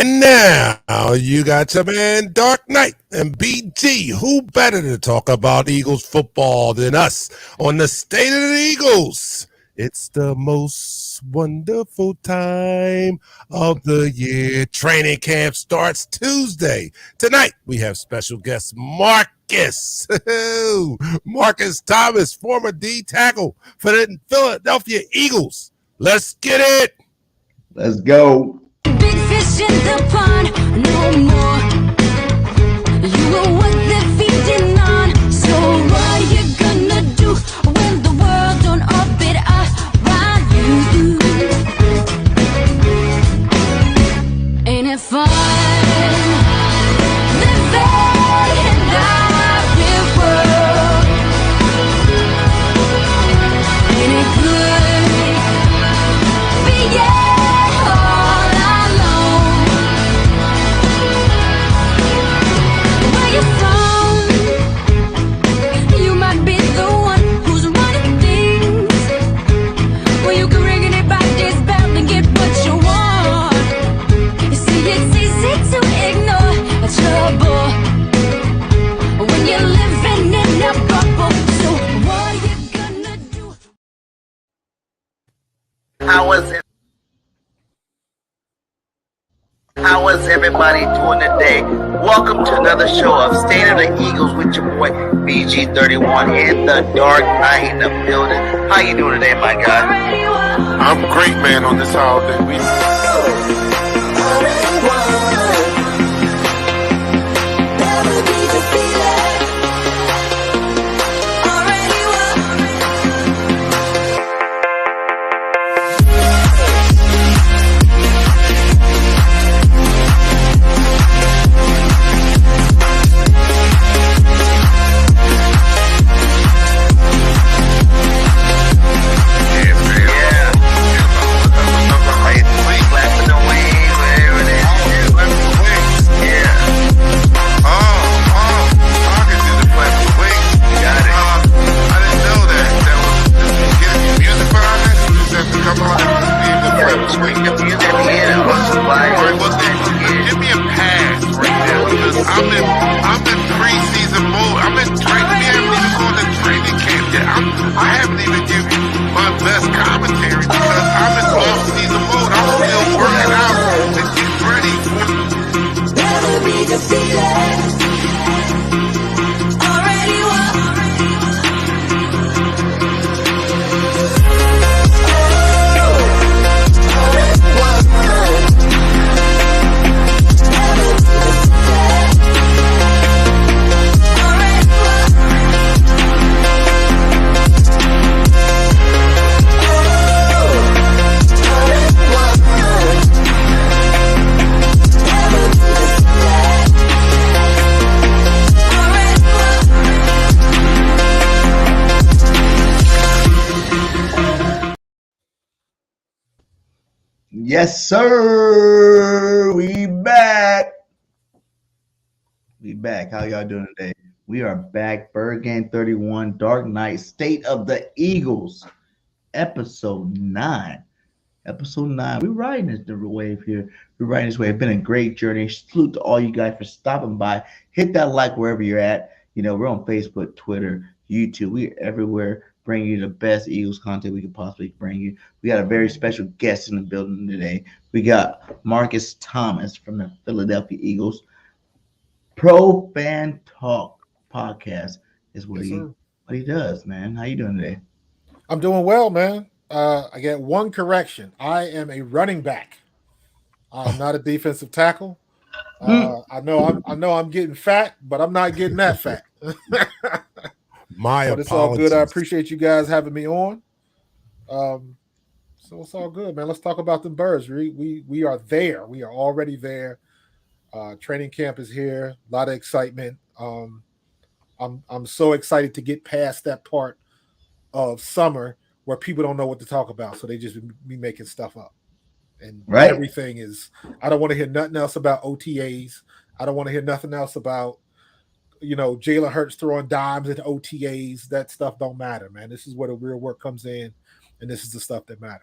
And now you got your man Dark Knight and BG. Who better to talk about Eagles football than us on the State of the Eagles? It's the most wonderful time of the year. Training camp starts Tuesday. Tonight we have special guest Marcus. Marcus Thomas, former D tackle for the Philadelphia Eagles. Let's get it. Let's go. Big fish in the pond, no more. You were what they're feeding on. So what you gonna do when the world don't orbit around you? Ain't it fun? Living in our real world. Ain't it good? Being How is everybody doing today? Welcome to another show of State of the Eagles with your boy BG31 and the Dark Knight in the building. How you doing today, my guy? I'm great, man, on this holiday week. Yes, sir. We back. How y'all doing today? We are back. BIRDGANG 31, Dark Knight, State of the Eagles, episode 9. Episode 9. We're riding this wave here. It's been a great journey. Salute to all you guys for stopping by. Hit that like wherever you're at. You know, we're on Facebook, Twitter, YouTube. We're everywhere. Bring you the best Eagles content we could possibly bring you. We got a very special guest in the building today. We got Marcus Thomas from the Philadelphia Eagles. Pro Fan Talk podcast is what he does, man. How you doing today? I'm doing well, man. I get one correction. I am a running back. I'm not a defensive tackle. I know I'm getting fat, but I'm not getting that fat. My but it's all good. I appreciate you guys having me on. So it's all good, man. Let's talk about the Birds. We are there. We are already there. Training camp is here. A lot of excitement. I'm so excited to get past that part of summer where people don't know what to talk about, so they just be making stuff up. And everything is. I don't want to hear nothing else about OTAs. I don't want to hear nothing else about, Jalen Hurts throwing dimes at OTAs. That stuff don't matter, man. This is where the real work comes in, and this is the stuff that matters.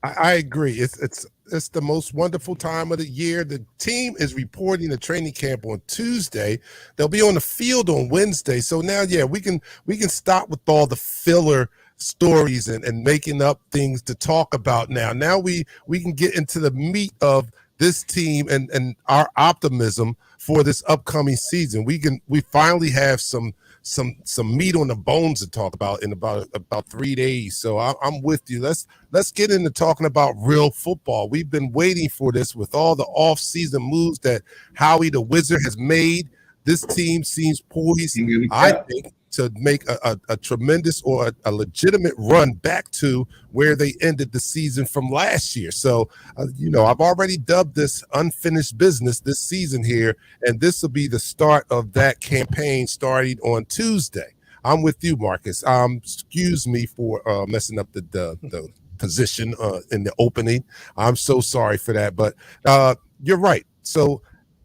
I agree. It's the most wonderful time of the year. The team is reporting the training camp on Tuesday. They'll be on the field on Wednesday. So now, yeah, we can stop with all the filler stories and making up things to talk about now. Now we can get into the meat of this team and our optimism for this upcoming season. We finally have some meat on the bones to talk about in about 3 days. So I'm with you. Let's get into talking about real football. We've been waiting for this with all the off-season moves that Howie the Wizard has made. This team seems poised, I think, to make a tremendous or a legitimate run back to where they ended the season from last year. So, I've already dubbed this unfinished business this season here, and this will be the start of that campaign starting on Tuesday. I'm with you, Marcus. Excuse me for messing up the position in the opening. I'm so sorry for that, but you're right. So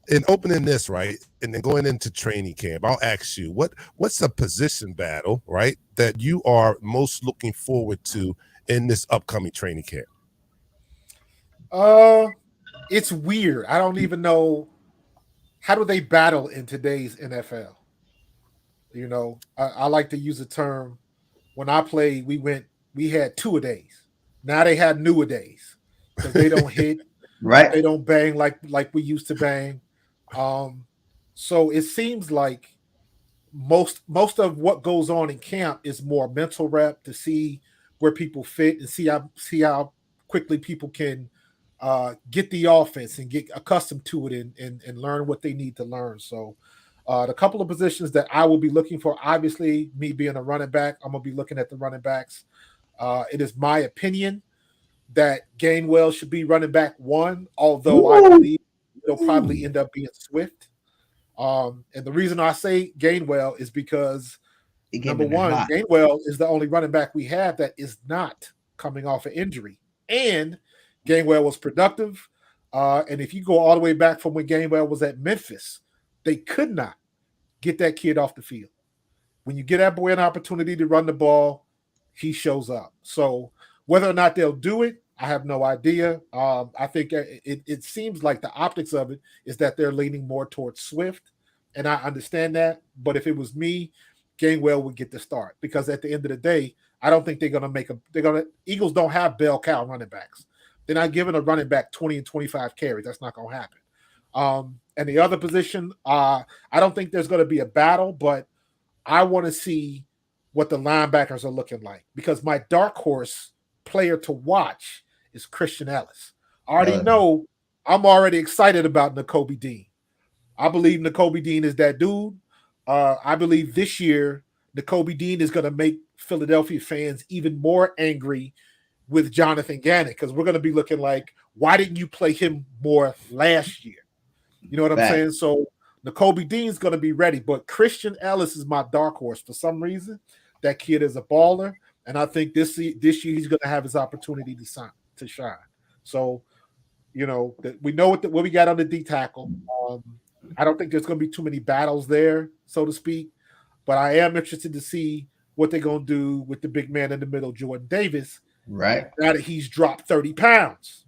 in opening this, right, and then going into training camp, I'll ask you what's a position battle, right, that you are most looking forward to in this upcoming training camp? It's weird. I don't even know how do they battle in today's NFL. I like to use the term. When I played, we had two-a-days. Now they have new-a-days because they don't hit, Right. they don't bang like we used to bang. So it seems like most of what goes on in camp is more mental rep to see where people fit and see how quickly people can get the offense and get accustomed to it and learn what they need to learn. So the couple of positions that I will be looking for, obviously, me being a running back, I'm gonna be looking at the running backs. It is my opinion that Gainwell should be running back one, although I believe it'll probably end up being Swift. And the reason I say Gainwell is because number one, Gainwell is the only running back we have that is not coming off an injury. And Gainwell was productive. And if you go all the way back from when Gainwell was at Memphis, they could not get that kid off the field. When you get that boy an opportunity to run the ball, he shows up. So whether or not they'll do it, I have no idea. I think it seems like the optics of it is that they're leaning more towards Swift, and I understand that. But if it was me, Gainwell would get the start because at the end of the day, I don't think they're going to Eagles don't have bell cow running backs. They're not giving a running back 20 and 25 carries. That's not going to happen. And the other position, I don't think there's going to be a battle, but I want to see what the linebackers are looking like because my dark horse player to watch is Christian Ellis. I already know I'm already excited about Nakobe Dean. I believe Nakobe Dean is that dude. I believe this year Nakobe Dean is going to make Philadelphia fans even more angry with Jonathan Gannon because we're going to be looking like, why didn't you play him more last year? You know what I'm saying? So Nakobe Dean's going to be ready, but Christian Ellis is my dark horse for some reason. That kid is a baller, and I think this year he's going to have his opportunity to shine. So, we know what we got on the D tackle. I don't think there's going to be too many battles there, so to speak, but I am interested to see what they're going to do with the big man in the middle, Jordan Davis. Right. Now that he's dropped 30 pounds.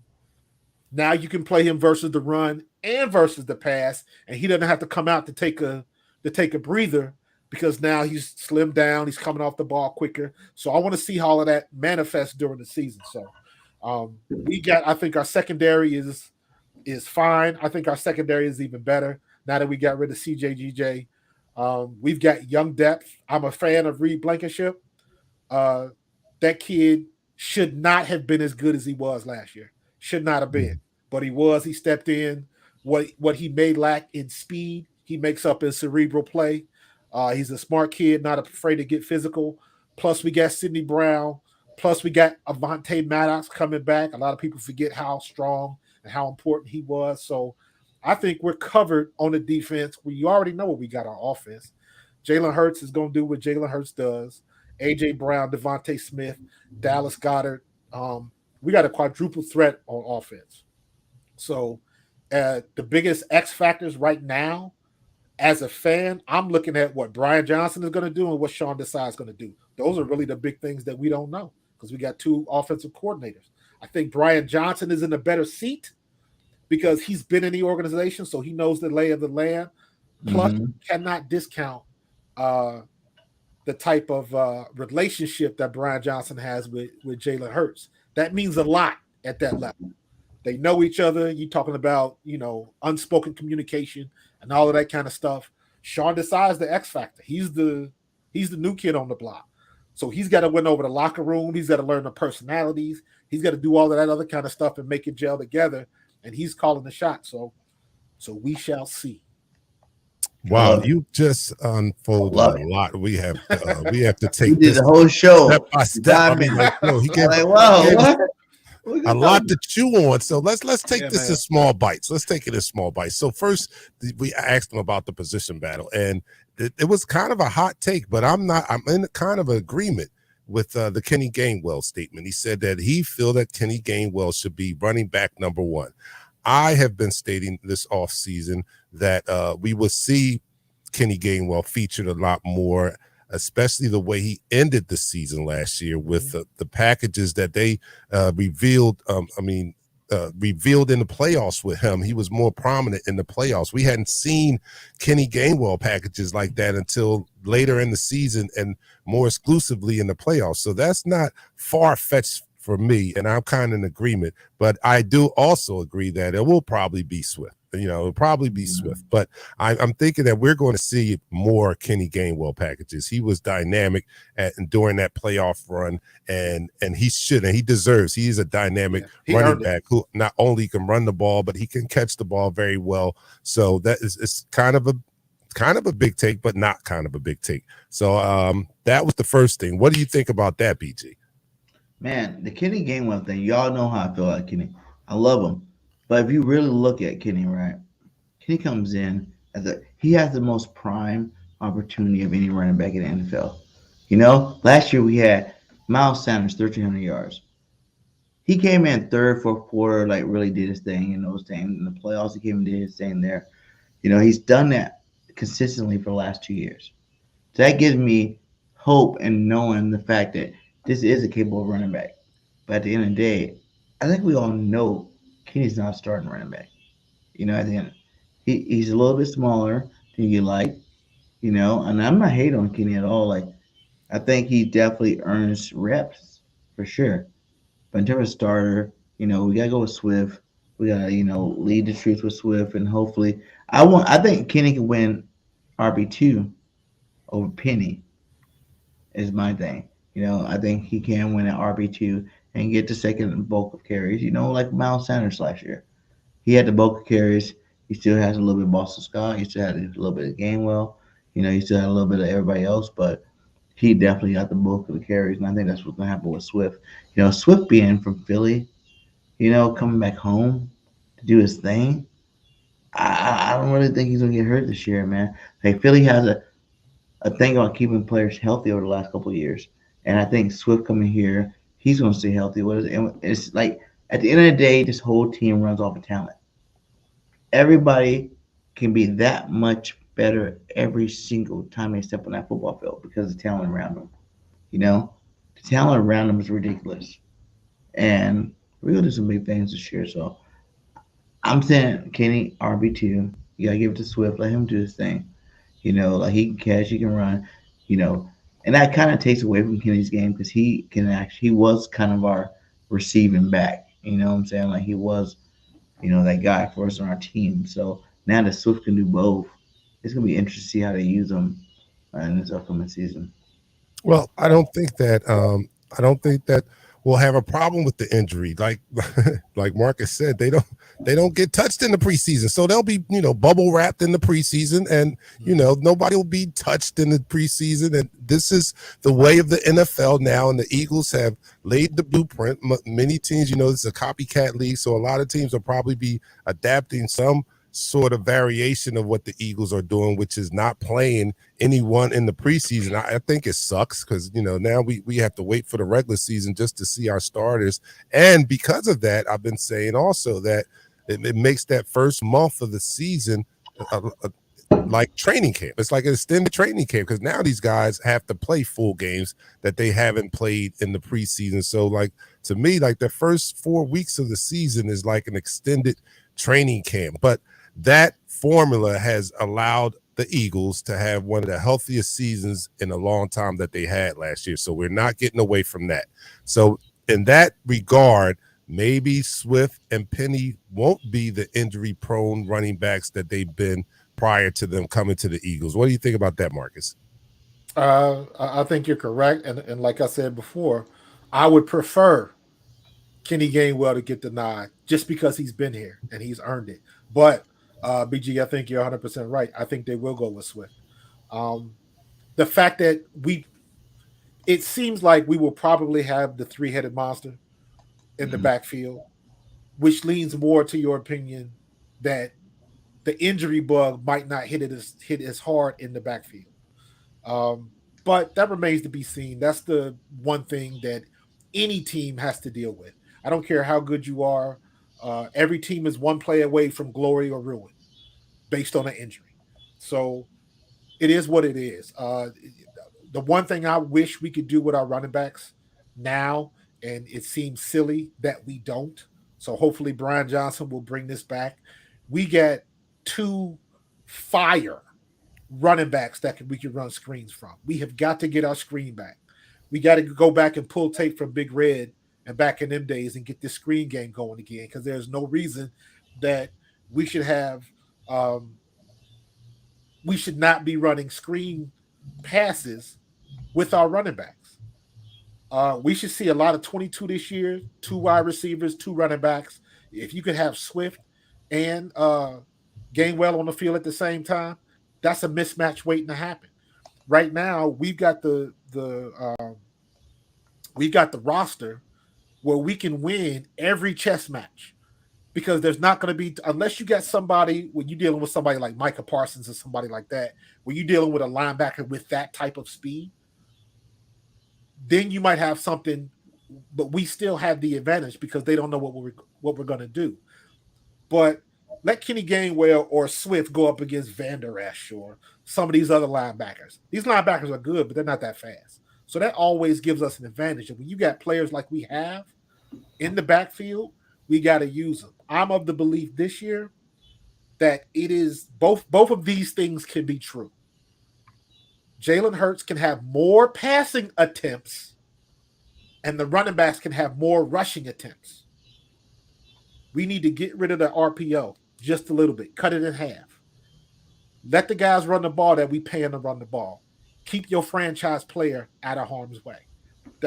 Now you can play him versus the run and versus the pass, and he doesn't have to come out to take a breather because now he's slimmed down. He's coming off the ball quicker. So I want to see how all of that manifests during the season. So I think our secondary is fine. I think our secondary is even better now that we got rid of CJGJ. We've got young depth. I'm a fan of Reed Blankenship. That kid should not have been as good as he was last year. Should not have been, but he was. He stepped in. What he may lack in speed, he makes up in cerebral play. He's a smart kid, not afraid to get physical. Plus, we got Sidney Brown. Plus, we got Avonte Maddox coming back. A lot of people forget how strong and how important he was. So I think we're covered on the defense. You already know what we got on offense. Jalen Hurts is going to do what Jalen Hurts does. A.J. Brown, Devontae Smith, Dallas Goedert. We got a quadruple threat on offense. So the biggest X factors right now, as a fan, I'm looking at what Brian Johnson is going to do and what Sean Desai is going to do. Those are really the big things that we don't know because we got two offensive coordinators. I think Brian Johnson is in a better seat because he's been in the organization, so he knows the lay of the land. Plus, you cannot discount the type of relationship that Brian Johnson has with Jalen Hurts. That means a lot at that level. They know each other. You talking about, unspoken communication and all of that kind of stuff. Sean Desai's the X factor. He's the new kid on the block. So he's got to win over the locker room. He's got to learn the personalities. He's got to do all of that other kind of stuff and make it gel together. And he's calling the shot. So we shall see. Wow, you just unfolded a lot. We have to take this the whole show step by step. I mean, he gave, a lot to chew on. So let's take this in small bites. Let's take it in small bites. So first, we asked him about the position battle, and it was kind of a hot take, but I'm in kind of agreement with the Kenny Gainwell statement. He said that he feel that Kenny Gainwell should be running back number one. I have been stating this offseason that we will see Kenny Gainwell featured a lot more, especially the way he ended the season last year with the packages that they revealed. Revealed in the playoffs with him. He was more prominent in the playoffs. We hadn't seen Kenny Gainwell packages like that until later in the season and more exclusively in the playoffs. So that's not far-fetched for me, and I'm kind of in agreement. But I do also agree that it will probably be Swift. It'll probably be Swift. But I'm thinking that we're going to see more Kenny Gainwell packages. He was dynamic during that playoff run, and he should, and he deserves. He is a dynamic running back who not only can run the ball, but he can catch the ball very well. So that is it's kind of a big take, but not kind of a big take. So that was the first thing. What do you think about that, BG? Man, the Kenny Gainwell thing, y'all know how I feel about Kenny. I love him. But if you really look at Kenny, right, Kenny comes in he has the most prime opportunity of any running back in the NFL. Last year we had Miles Sanders, 1,300 yards. He came in third, fourth quarter, really did his thing in those things. In the playoffs, he came and did his thing there. He's done that consistently for the last 2 years. So that gives me hope and knowing the fact that this is a capable running back. But at the end of the day, I think we all know Kenny's not a starting running back. At the end, he's a little bit smaller than you like, and I'm not hating on Kenny at all. I think he definitely earns reps for sure. But in terms of starter, we gotta go with Swift. We gotta, lead the troops with Swift, and hopefully, I think Kenny can win RB2 over Penny. Is my thing. I think he can win at RB2 and get the second bulk of carries, like Miles Sanders last year. He had the bulk of carries. He still has a little bit of Boston Scott. He still had a little bit of Gainwell. He still had a little bit of everybody else, but he definitely got the bulk of the carries, and I think that's what's going to happen with Swift. Swift being from Philly, coming back home to do his thing, I don't really think he's going to get hurt this year, man. Philly has a thing about keeping players healthy over the last couple of years, and I think Swift coming here, he's going to stay healthy with it. And it's at the end of the day, this whole team runs off of talent. Everybody can be that much better every single time they step on that football field because of the talent around them. The talent around them is ridiculous. And we're going to do some big things this year. So I'm saying Kenny, RB2, you got to give it to Swift. Let him do his thing. He can catch, he can run, And that kind of takes away from Kenny's game because he was kind of our receiving back. You know what I'm saying? He was, that guy for us on our team. So now that Swift can do both, it's going to be interesting to see how they use him in this upcoming season. Well, I don't think that we'll have a problem with the injury. Like Marcus said, they don't get touched in the preseason. So they'll be, bubble wrapped in the preseason, and nobody will be touched in the preseason. And this is the way of the NFL now. And the Eagles have laid the blueprint. Many teams, it's a copycat league, so a lot of teams will probably be adapting some sort of variation of what the Eagles are doing, which is not playing anyone in the preseason. I think it sucks because now we have to wait for the regular season just to see our starters, and because of that, I've been saying also that it makes that first month of the season like training camp. It's like an extended training camp because now these guys have to play full games that they haven't played in the preseason. So to me, like the first 4 weeks of the season is like an extended training camp. But that formula has allowed the Eagles to have one of the healthiest seasons in a long time that they had last year. So we're not getting away from that. So in that regard, maybe Swift and Penny won't be the injury-prone running backs that they've been prior to them coming to the Eagles. What do you think about that, Marcus? I think you're correct, and like I said before, I would prefer Kenny Gainwell to get the nod just because he's been here and he's earned it. But BG, I think you're 100% right. I think they will go with Swift. The fact that it seems like we will probably have the three-headed monster in the backfield, which leans more to your opinion that the injury bug might not hit as hard in the backfield. But that remains to be seen. That's the one thing that any team has to deal with. I don't care how good you are. Every team is one play away from glory or ruin based on an injury. So it is what it is. The one thing I wish we could do with our running backs now, and it seems silly that we don't. So hopefully Brian Johnson will bring this back. We get 2 fire running backs that we can run screens from. We have got to get our screen back. We got to go back and pull tape from Big Red and back in them days and get this screen game going again, because there's no reason that we should have we should not be running screen passes with our running backs. We should see a lot of 22 this year, 2 wide receivers, 2 running backs. If you could have Swift and Gainwell on the field at the same time, that's a mismatch waiting to happen. Right now, we've got the roster where we can win every chess match, because there's not going to be, unless you got somebody, when you're dealing with somebody like Micah Parsons or somebody like that, when you're dealing with a linebacker with that type of speed, then you might have something, but we still have the advantage because they don't know what we're going to do. But let Kenny Gainwell or Swift go up against Van Der Esch or some of these other linebackers. These linebackers are good, but they're not that fast. So that always gives us an advantage. And when you got players like we have in the backfield, we got to use them. I'm of the belief this year that it is both of these things can be true. Jalen Hurts can have more passing attempts, and the running backs can have more rushing attempts. We need to get rid of the RPO just a little bit. Cut it in half. Let the guys run the ball that we pay them to run the ball. Keep your franchise player out of harm's way.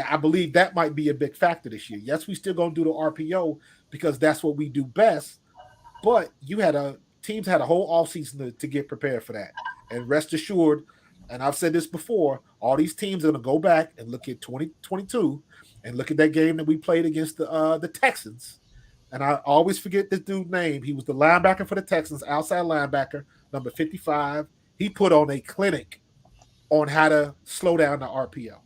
I believe that might be a big factor this year. Yes, we still going to do the RPO because that's what we do best, but teams had a whole offseason to get prepared for that. And rest assured, and I've said this before, all these teams are going to go back and look at 2022 and look at that game that we played against the Texans. And I always forget this dude's name. He was the linebacker for the Texans, outside linebacker, number 55. He put on a clinic on how to slow down the RPO.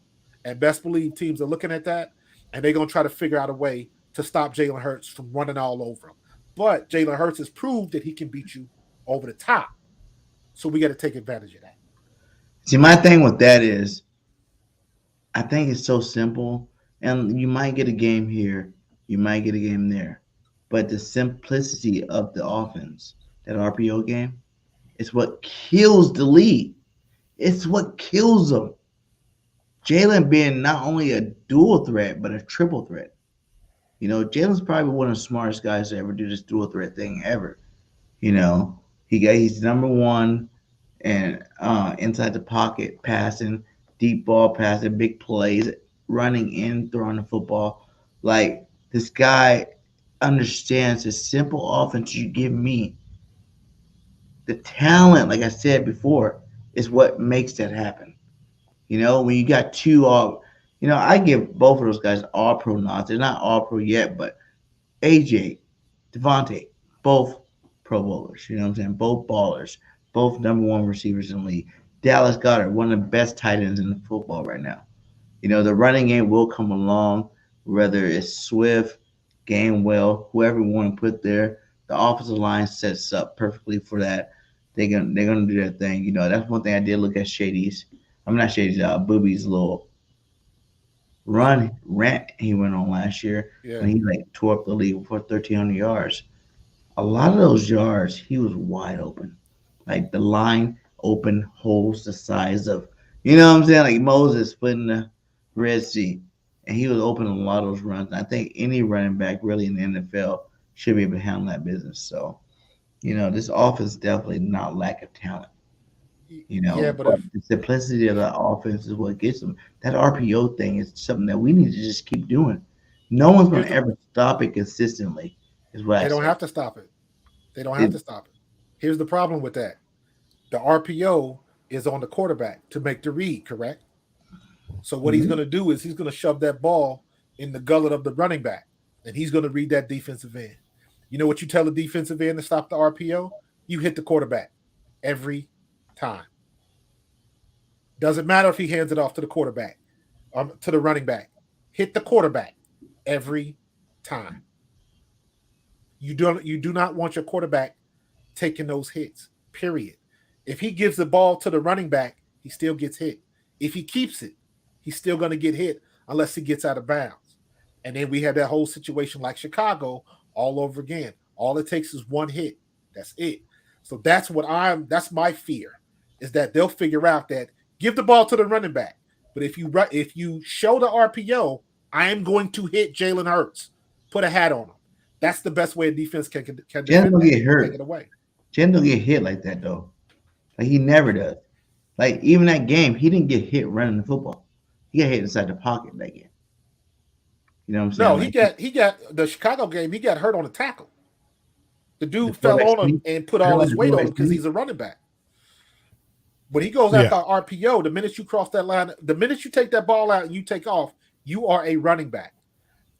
And best believe teams are looking at that, and they're going to try to figure out a way to stop Jalen Hurts from running all over him. But Jalen Hurts has proved that he can beat you over the top. So we got to take advantage of that. See, my thing with that is, I think it's so simple, and you might get a game here, you might get a game there, but the simplicity of the offense, that RPO game, is what kills the league. It's what kills them. Jalen being not only a dual threat, but a triple threat. You know, Jalen's probably one of the smartest guys to ever do this dual threat thing ever. You know, he's number one and inside the pocket, passing, deep ball passing, big plays, running in, throwing the football. Like, this guy understands the simple offense you give me. The talent, like I said before, is what makes that happen. You know, when you got 2 all, you know, I give both of those guys all pro nods. They're not all pro yet, but AJ, Devontae, both pro bowlers. You know what I'm saying? Both ballers, both number 1 receivers in the league. Dallas Goedert, one of the best tight ends in the football right now. You know, the running game will come along, whether it's Swift, Gainwell, whoever we want to put there. The offensive line sets up perfectly for that. They're gonna do their thing. You know, that's one thing I did look at Shady's. I'm not Shady's, Booby's little rant he went on last year Yeah. when he like tore up the league for 1,300 yards. A lot of those yards, he was wide open. Like the line open holes the size of, you know what I'm saying? Like Moses splitting the Red Sea. And he was open on a lot of those runs. I think any running back really in the NFL should be able to handle that business. So, this offense definitely not lack of talent. Yeah, but But if the simplicity of the offense is what gets them. That RPO thing is something that we need to just keep doing. No one's going here's to the ever stop it consistently, is what I they don't say. have to stop it. They don't have It, to stop it. Here's the problem with that. The RPO is on the quarterback to make the read, correct? So what he's Mhm. going to do is he's going to shove that ball in the gullet of the running back, and he's going to read that defensive end. You know what you tell the defensive end to stop the RPO? You hit the quarterback every time. Doesn't matter if he hands it off to the quarterback, to the running back. Hit the quarterback every time. You do not want your quarterback taking those hits. Period. If he gives the ball to the running back, he still gets hit. If he keeps it, he's still going to get hit unless he gets out of bounds. And then we have that whole situation like Chicago all over again. All it takes is one hit. That's it. So that's my fear is that they'll figure out that give the ball to the running back. But if you show the RPO, I am going to hit Jalen Hurts. Put a hat on him. That's the best way a defense can Jalen defend don't that. get Take hurt. it away. Jalen don't get hit like that, though. Like, he never does. Like, even that game, he didn't get hit running the football. He got hit inside the pocket that game. You know what I'm saying? No, Like, he got the Chicago game. He got hurt on a tackle. The the dude fell quarterback on him sneak. and put You know all about his the weight on him quarterback because sneak? he's a running back. When he goes Yeah. after RPO, the minute you cross that line, the minute you take that ball out and you take off, you are a running back.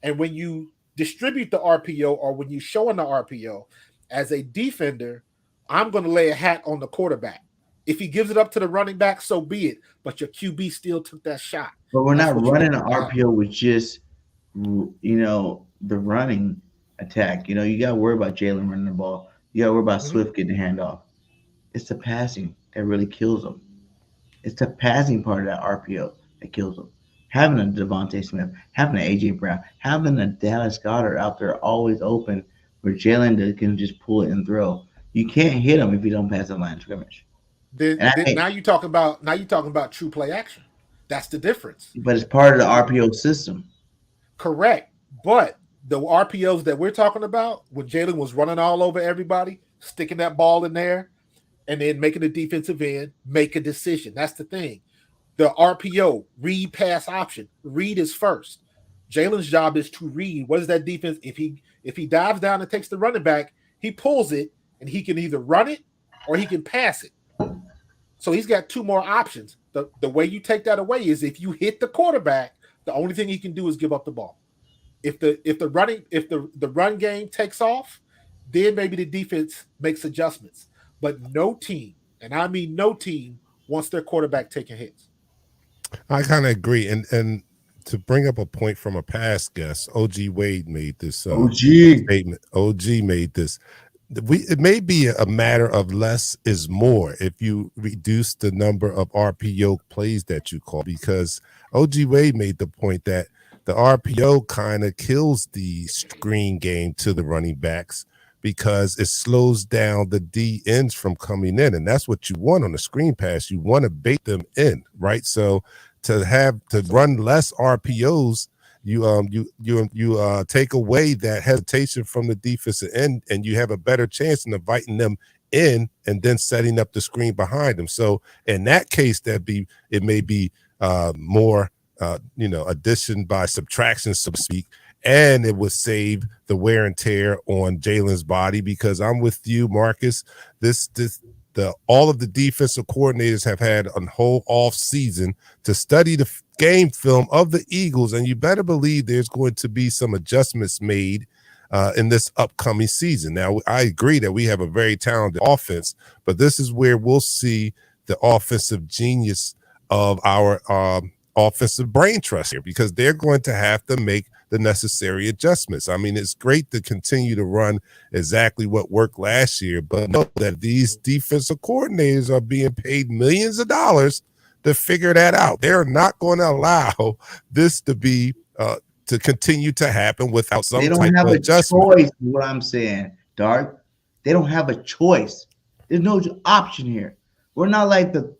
And when you distribute the RPO or when you show in the RPO, as a defender, I'm going to lay a hat on the quarterback. If he gives it up to the running back, so be it. But your QB still took that shot. But we're That's not what you running want an to happen. RPO with just, the running attack. You got to worry about Jalen running the ball. You got to worry about Mhm. Swift getting the handoff. It's the passing that really kills them. It's the passing part of that RPO that kills them. Having a Devontae Smith, having an AJ Brown, having a Dallas Goddard out there always open where Jalen can just pull it and throw. You can't hit him if you don't pass the line of scrimmage. Then, And I then think, now you talking about true play action. That's the difference. but it's part of the RPO system. Correct. But the RPOs that we're talking about, when Jalen was running all over everybody, sticking that ball in there, and then making the defensive end make a decision. That's the thing. The RPO, read pass option. Read is first. Jalen's job is to read. What is that defense? If he dives down and takes the running back, he pulls it and he can either run it or he can pass it. So he's got two more options. The way you take that away is if you hit the quarterback, the only thing he can do is give up the ball. If the run game takes off, then maybe the defense makes adjustments. But no team, and I mean no team, wants their quarterback taking hits. I kind of agree. And to bring up a point from a past guest, OG Wade made this OG. statement. OG made this. It may be a matter of less is more if you reduce the number of RPO plays that you call, because OG Wade made the point that the RPO kind of kills the screen game to the running backs because it slows down the D ends from coming in, and that's what you want on the screen pass. You want to bait them in, right? So to run less RPOs, you take away that hesitation from the defensive end, and you have a better chance in inviting them in and then setting up the screen behind them. So in that case, it may be more addition by subtraction, so to speak, and it would save the wear and tear on Jalen's body, because I'm with you, Marcus. All of the defensive coordinators have had a whole off season to study the game film of the Eagles, and you better believe there's going to be some adjustments made in this upcoming season. Now, I agree that we have a very talented offense, but this is where we'll see the offensive genius of our offensive brain trust here, because they're going to have to make the necessary adjustments. I mean, it's great to continue to run exactly what worked last year, but know that these defensive coordinators are being paid millions of dollars to figure that out. They're not going to allow this to be to continue to happen without some They type don't have of a adjustment. choice. Is what I'm saying, Dark. They don't have a choice. There's no option here. We're not like the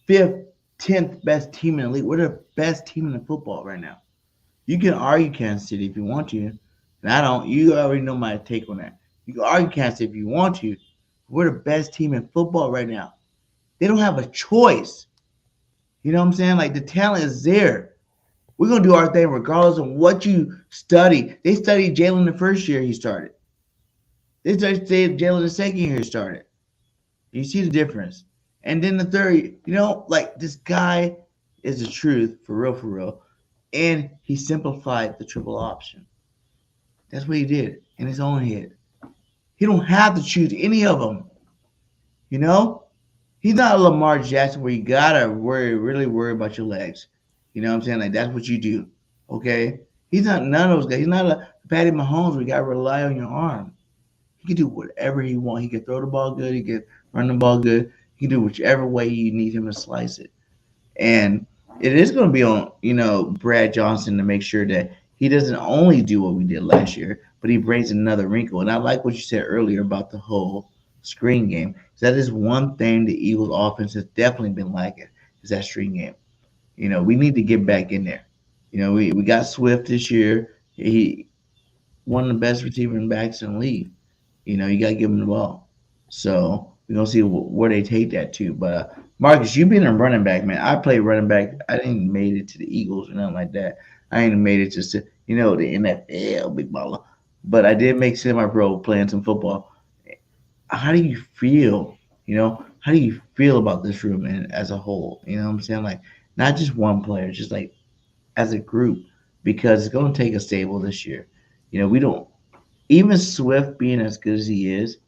5th, 10th best team in the league. We're the best team in the football right now. You can argue Kansas City if you want to. And I don't. You already know my take on that. You can argue Kansas City if you want to. We're the best team in football right now. They don't have a choice. You know what I'm saying? Like the talent is there. We're gonna do our thing regardless of what you study. They studied Jalen the first year he started. They studied Jalen the second year he started. You see the difference. And then the third, like this guy is the truth for real. And he simplified the triple option. That's what he did in his own head. He don't have to choose any of them. He's not a Lamar Jackson where you gotta really worry about your legs. You know what I'm saying? Like that's what you do. Okay? He's not none of those guys. He's not a Patty Mahomes where you gotta rely on your arm. He can do whatever he wants. He can throw the ball good. He can run the ball good. He can do whichever way you need him to slice it. And it is going to be on, Brad Johnson to make sure that he doesn't only do what we did last year, but he brings another wrinkle. And I like what you said earlier about the whole screen game. That is one thing the Eagles offense has definitely been lacking is that screen game. We need to get back in there. We got Swift this year. He one of the best receiving backs in the league. You got to give him the ball. So we're going to see where they take that to. But Marcus, you being a running back, man. I played running back. I didn't made it to the Eagles or nothing like that. I ain't made it just to, the NFL, big baller. But I did make semi-pro playing some football. How do you feel, how do you feel about this room and as a whole? You know what I'm saying? Like, not just one player, just like as a group. Because it's going to take a stable this year. We don't, even Swift being as good as he is,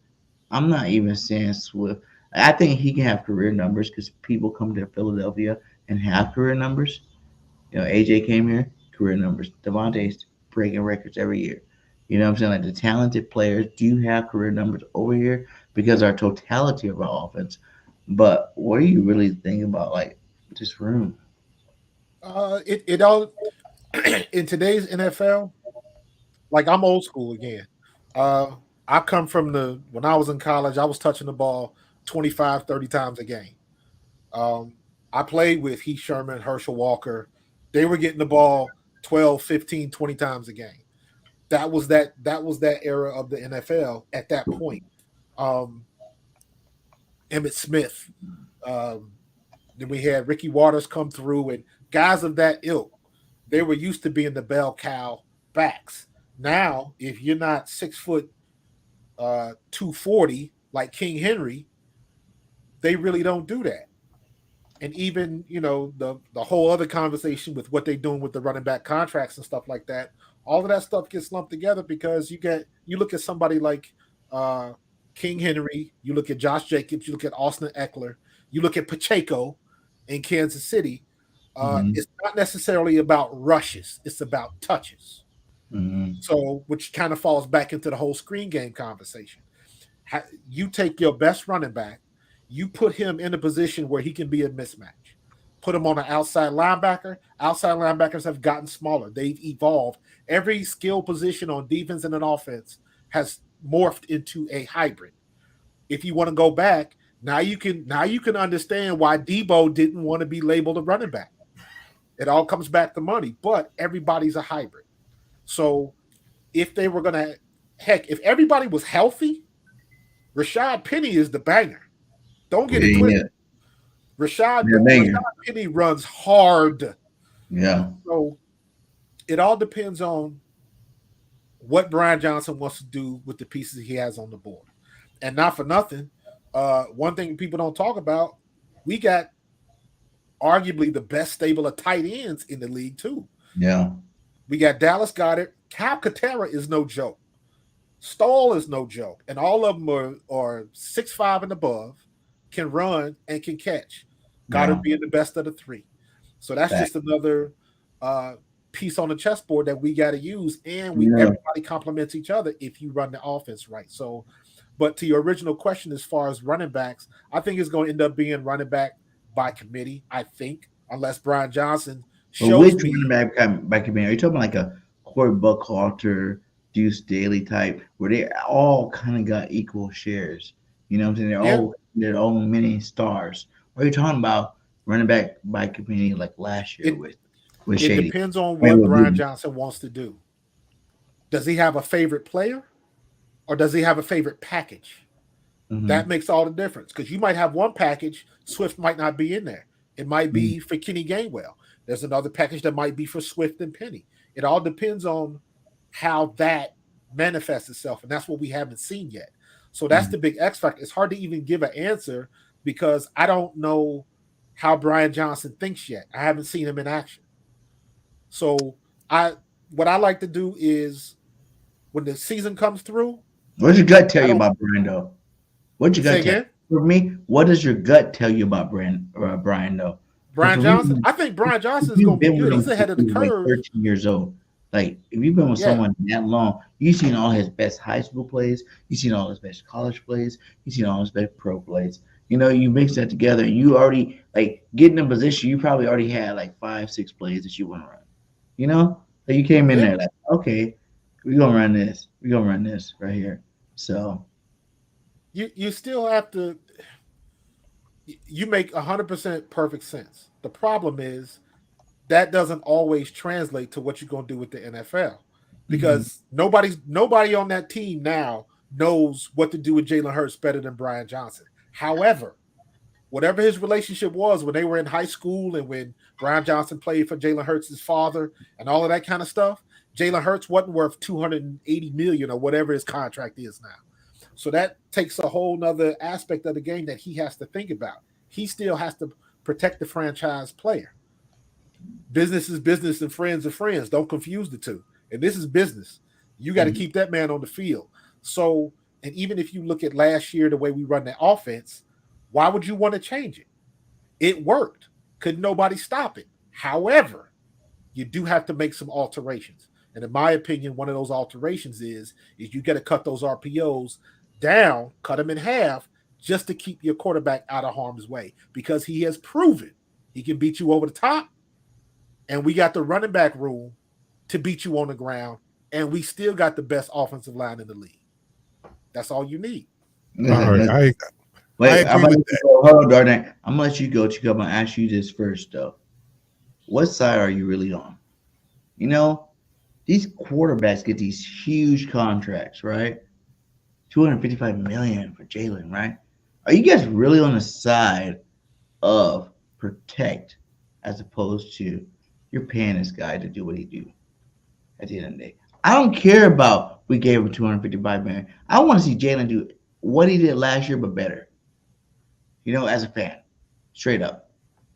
I'm not even saying Swift. I think he can have career numbers because people come to Philadelphia and have career numbers. AJ came here, career numbers. Devontae's breaking records every year. You know what I'm saying? Like the talented players do have career numbers over here because our totality of our offense. But what do you really think about like this room? It all in today's NFL. Like I'm old school again. I come from when I was in college, I was touching the ball 25, 30 times a game. I played with Heath Sherman, Herschel Walker. They were getting the ball 12, 15, 20 times a game. That was that era of the NFL at that point. Emmitt Smith. Then we had Ricky Waters come through and guys of that ilk. They were used to being the bell cow backs. Now, if you're not 6 foot 240 like King Henry, they really don't do that. And even the whole other conversation with what they're doing with the running back contracts and stuff like that, all of that stuff gets lumped together because you look at somebody like King Henry, you look at Josh Jacobs, you look at Austin Eckler, you look at Pacheco in Kansas City. It's not necessarily about rushes; it's about touches. So, which kind of falls back into the whole screen game conversation. You take your best running back, you put him in a position where he can be a mismatch. Put him on an outside linebacker. Outside linebackers have gotten smaller. They've evolved. Every skill position on defense and an offense has morphed into a hybrid. If you want to go back, now you can understand why Debo didn't want to be labeled a running back. It all comes back to money, but everybody's a hybrid. So if they were going to, if everybody was healthy, Rashad Penny is the banger. Don't get it twisted. Rashad Penny runs hard. Yeah. So it all depends on what Brian Johnson wants to do with the pieces he has on the board. And not for nothing, one thing people don't talk about, we got arguably the best stable of tight ends in the league too. Yeah. We got Dallas Goedert. Cap Katera is no joke. Stoll is no joke. And all of them are 6'5" and above, can run and can catch. Goddard being the best of the three. So that's just another piece on the chessboard that we got to use. And everybody complements each other if you run the offense right. So, but to your original question, as far as running backs, I think it's going to end up being running back by committee, I think, unless Brian Johnson But shows which me. running back could be? Are you talking like a Corey Buckhalter, Deuce Daly type, where they all kind of got equal shares? You know what I'm saying? They're Yeah. all their own mini stars. Or are you talking about running back by committee like last year It with it Shady? depends on Wait, what with Brian Booty. Johnson wants to do. Does he have a favorite player, or does he have a favorite package? Mhm. That makes all the difference, because you might have one package, Swift might not be in there. It might be for Kenny Gainwell. There's another package that might be for Swift and Penny. It all depends on how that manifests itself, and that's what we haven't seen yet. So that's the big X factor. It's hard to even give an answer because I don't know how Brian Johnson thinks yet. I haven't seen him in action. So what I like to do is when the season comes through, What's your gut tell I you don't about Brian though? What's your say gut tell? again. For me, what does your gut tell you about Brian though? 'Cause Brian for me, Johnson, I think Brian if Johnson is you've going to be been with good. him He's since ahead of he the was like curve. 13 years old, like if you've been with Yeah. someone that long, you've seen all his best high school plays, you've seen all his best college plays, you've seen all his best pro plays. You know, you mix that together, and you already like getting in position. You probably already had like 5, 6 plays that you want to run. You know, so you came in Yeah. there like, okay, we're gonna run this. We're gonna run this right here. So You still have to. You make 100% perfect sense. The problem is that doesn't always translate to what you're going to do with the NFL because nobody on that team now knows what to do with Jalen Hurts better than Brian Johnson. However, whatever his relationship was when they were in high school and when Brian Johnson played for Jalen Hurts' father and all of that kind of stuff, Jalen Hurts wasn't worth $280 million or whatever his contract is now. So that takes a whole nother aspect of the game that he has to think about. He still has to protect the franchise player. Business is business and friends are friends. Don't confuse the two. And this is business. You got to keep that man on the field. So, and even if you look at last year, the way we run the offense, why would you want to change it? It worked. Could nobody stop it? However, you do have to make some alterations. And in my opinion, one of those alterations is you got to cut those RPOs down, cut them in half, just to keep your quarterback out of harm's way. Because he has proven he can beat you over the top, and we got the running back room to beat you on the ground, and we still got the best offensive line in the league. That's all you need. All right, I wait, agree with that. hold on, Darnay. I'm gonna let you go. I'm gonna ask you this first though. What side are you really on? You know, these quarterbacks get these huge contracts, right? $255 million for Jalen, right? Are you guys really on the side of protect as opposed to you're paying this guy to do what he do at the end of the day? I don't care about we gave him $255 million. I want to see Jalen do what he did last year, but better. You know, as a fan, straight up,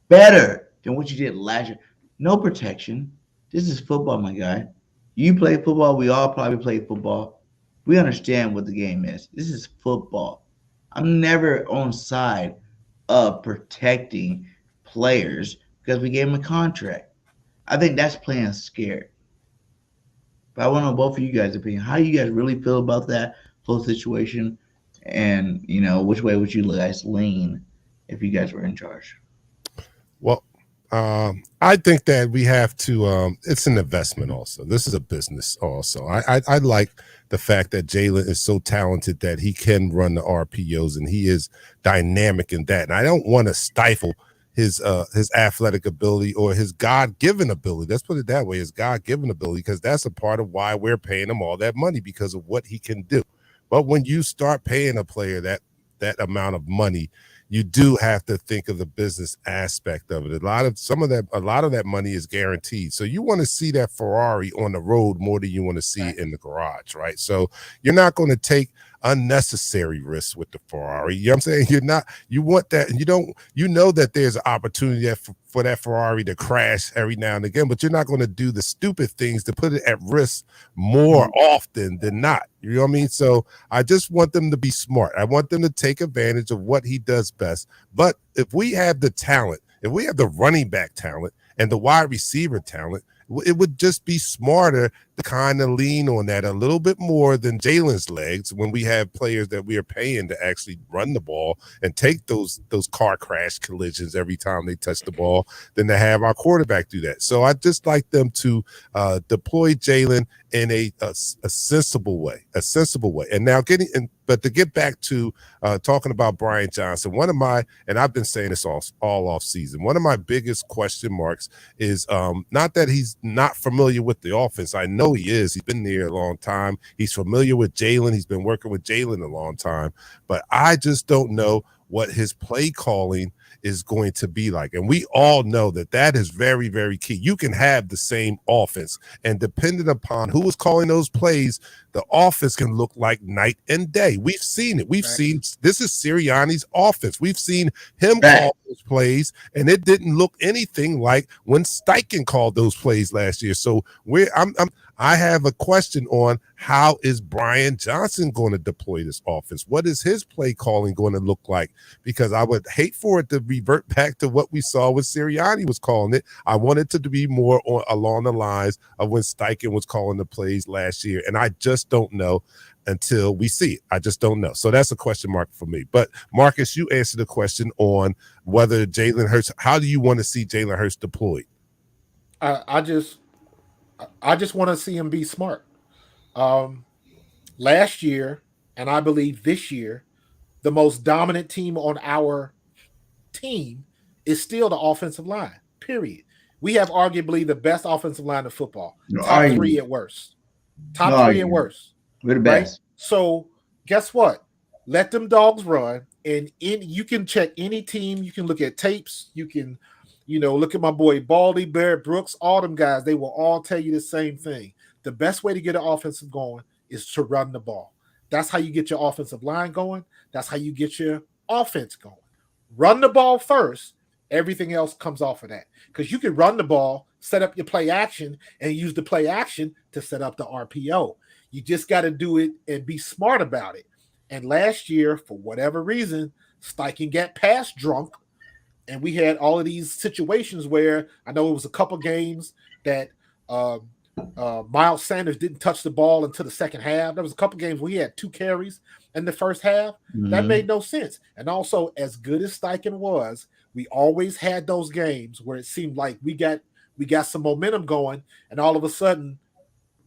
better than what you did last year. No protection. This is football, my guy. You play football. We all probably play football. We understand what the game is. This is football. I'm never on side of protecting players because we gave them a contract. I think that's playing scared. But I want to know both of you guys' opinion. How do you guys really feel about that whole situation? And, you know, which way would you guys lean if you guys were in charge? Well, I think that we have to. It's an investment. Also, this is a business. Also, I like the fact that Jalen is so talented that he can run the RPOs and he is dynamic in that. And I don't want to stifle his athletic ability or his God-given ability. Let's put it that way: his God-given ability, because that's a part of why we're paying him all that money, because of what he can do. But when you start paying a player that amount of money, you do have to think of the business aspect of it. A lot of that money is guaranteed. So you want to see that Ferrari on the road more than you want to see it in the garage, right? So you're not going to take unnecessary risks with the Ferrari. You know what I'm saying? You want that, and you know that there's an opportunity for that Ferrari to crash every now and again, but you're not going to do the stupid things to put it at risk more often than not. You know what I mean? So I just want them to be smart. I want them to take advantage of what he does best. But if we have the talent, if we have the running back talent and the wide receiver talent, it would just be smarter to kind of lean on that a little bit more than Jalen's legs when we have players that we are paying to actually run the ball and take those car crash collisions every time they touch the ball, than to have our quarterback do that. So I just like them to deploy Jalen in a sensible way, And now but to get back to talking about Brian Johnson, and I've been saying this all off season, one of my biggest question marks is not that he's not familiar with the offense. I know he is. He's been there a long time. He's familiar with Jalen. He's been working with Jalen a long time. But I just don't know what his play calling is going to be like. And we all know that is very, very key. You can have the same offense, and depending upon who is calling those plays, the offense can look like night and day. We've seen it. We've seen this is Sirianni's offense. We've seen him call those plays, and it didn't look anything like when Steichen called those plays last year. So I have a question on how is Brian Johnson going to deploy this offense? What is his play calling going to look like? Because I would hate for it to revert back to what we saw when Sirianni was calling it. I want it to be more along the lines of when Steichen was calling the plays last year. And I just don't know until we see it. I just don't know. So that's a question mark for me. But Marcus, you answered the question on whether Jalen Hurts, how do you want to see Jalen Hurts deployed? I just want to see him be smart. Last year, and I believe this year, the most dominant team on our team is still the offensive line, period. We have arguably the best offensive line in football. Top three at worst. Top three at worst. We're the best. Right? So guess what? Let them dogs run, and you can check any team. You can look at tapes. You can look at my boy Baldy, Barrett Brooks, all them guys. They will all tell you the same thing. The best way to get an offensive going is to run the ball. That's how you get your offensive line going. That's how you get your offense going. Run the ball first. Everything else comes off of that. Because you can run the ball, set up your play action, and use the play action to set up the RPO. You just got to do it and be smart about it. And last year, for whatever reason, Steichen got pass drunk. And we had all of these situations where I know it was a couple games that Miles Sanders didn't touch the ball until the second half. There was a couple games where he had 2 carries in the first half. Mm-hmm. That made no sense. And also, as good as Steichen was, we always had those games where it seemed like we got some momentum going, and all of a sudden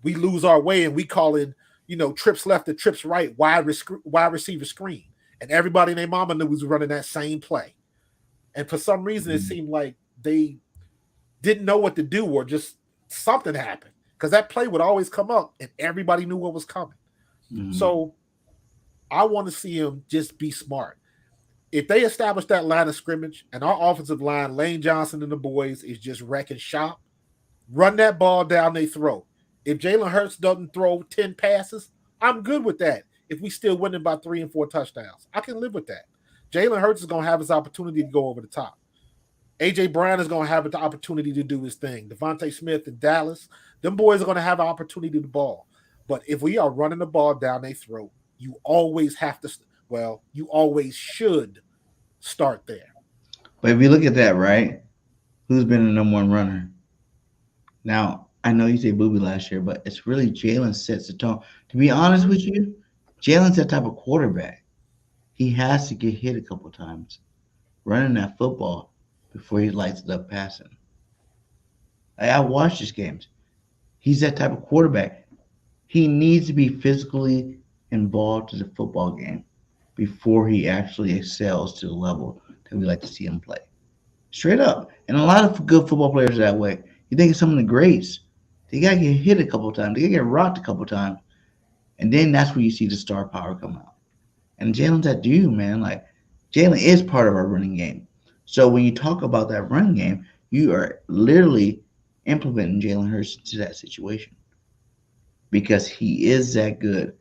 we lose our way and we call in, trips left and trips right, wide receiver screen. And everybody and their mama knew we was running that same play. And for some reason, it seemed like they didn't know what to do, or just something happened, because that play would always come up and everybody knew what was coming. Mm-hmm. So I want to see him just be smart. If they establish that line of scrimmage and our offensive line, Lane Johnson and the boys, is just wrecking shop, run that ball down their throat. If Jalen Hurts doesn't throw 10 passes, I'm good with that. If we still winning by 3 and 4 touchdowns, I can live with that. Jalen Hurts is going to have his opportunity to go over the top. A.J. Brown is going to have the opportunity to do his thing. Devontae Smith in Dallas, them boys are going to have an opportunity to ball. But if we are running the ball down their throat, you always have to you always should start there. But if you look at that, right, who's been the number one runner? Now, I know you say Booby last year, but it's really Jalen sets the tone. To be honest with you, Jalen's that type of quarterback. He has to get hit a couple times running that football before he lights it up passing. I watched his games. He's that type of quarterback. He needs to be physically involved in the football game before he actually excels to the level that we like to see him play. Straight up. And a lot of good football players are that way. You think of some of the greats, they got to get hit a couple times. They got to get rocked a couple times. And then that's where you see the star power come out. And Jalen's that dude, man. Like, Jalen is part of our running game. So when you talk about that run game, you are literally implementing Jalen Hurts into that situation because he is that good.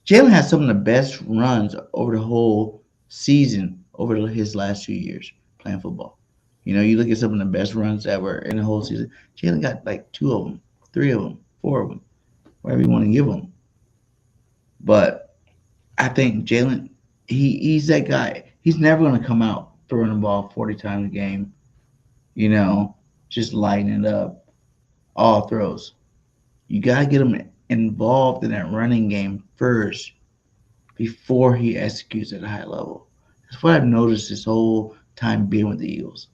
Jalen has some of the best runs over the whole season over his last 2 years playing football. You look at some of the best runs that were in the whole season. Jalen got like 2 of them, 3 of them, 4 of them, whatever you want to give them. But I think Jalen, he's that guy. He's never going to come out throwing the ball 40 times a game, just lighting it up. all throws. You gotta get him involved in that running game first before he executes at a high level. That's what I've noticed this whole time being with the Eagles.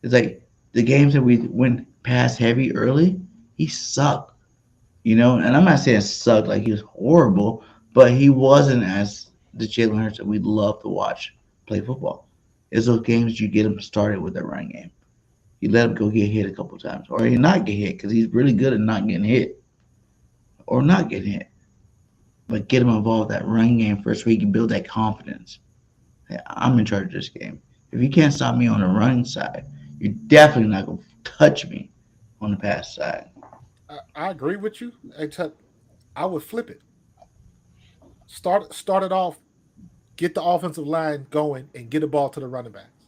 It's like the games that we went pass heavy early, he sucked. And I'm not saying sucked like he was horrible, but he wasn't as the Jalen Hurts that we love to watch play football. It's those games you get him started with that running game. You let him go get hit a couple times, or he not get hit because he's really good at not getting hit or not getting hit. But get him involved with that running game first, so he can build that confidence. Hey, I'm in charge of this game. If you can't stop me on the running side, you're definitely not gonna touch me on the pass side. I agree with you, except I would flip it. Start it off, get the offensive line going, and get the ball to the running backs.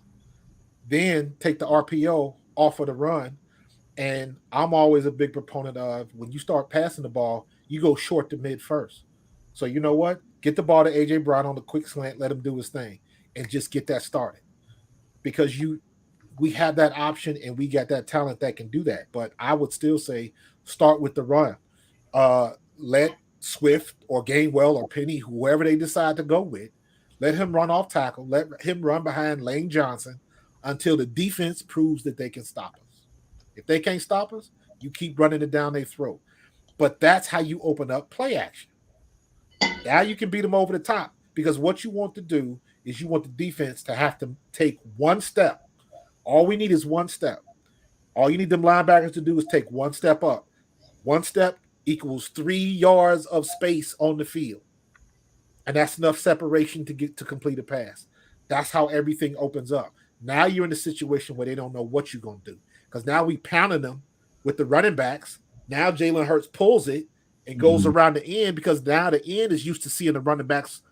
Then take the RPO off of the run. And I'm always a big proponent of when you start passing the ball, you go short to mid first. So you know what? Get the ball to AJ Brown on the quick slant, let him do his thing, and just get that started. Because we have that option and we got that talent that can do that. But I would still say start with the run. Let Swift or Gainwell or Penny, whoever they decide to go with, let him run off tackle, let him run behind Lane Johnson until the defense proves that they can stop us. If they can't stop us, you keep running it down their throat. But that's how you open up play action. Now you can beat them over the top because what you want to do is you want the defense to have to take one step. All we need is one step. All you need them linebackers to do is take one step up. One step equals 3 yards of space on the field. And that's enough separation to get to complete a pass. That's how everything opens up. Now you're in a situation where they don't know what you're going to do. Because now we pounding them with the running backs. Now Jalen Hurts pulls it and goes around the end because now the end is used to seeing the running backs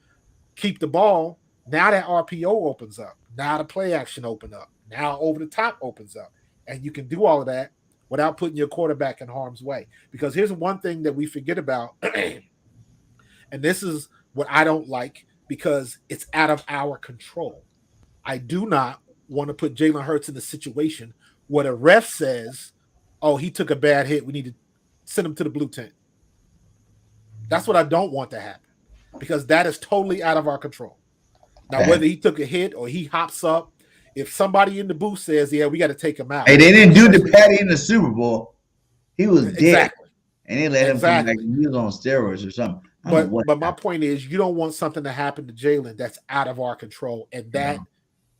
keep the ball. Now that RPO opens up. Now the play action open up. Now over the top opens up. And you can do all of that without putting your quarterback in harm's way. Because here's one thing that we forget about. And this is what I don't like because it's out of our control. I do not want to put Jalen Hurts in a situation where the ref says, oh, he took a bad hit. We need to send him to the blue tent. That's what I don't want to happen because that is totally out of our control. Now, whether he took a hit or he hops up, if somebody in the booth says, yeah, we got to take him out. Hey, they didn't do the Patty in the Super Bowl. He was dead. Exactly. And they let him come like he was on steroids or something. But my point is, you don't want something to happen to Jalen that's out of our control. And that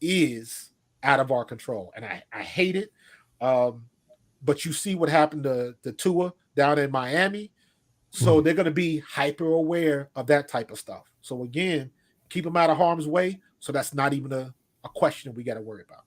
is out of our control. And I hate it. But you see what happened to Tua down in Miami. So they're going to be hyper aware of that type of stuff. So again, keep them out of harm's way. So that's not even a question we got to worry about.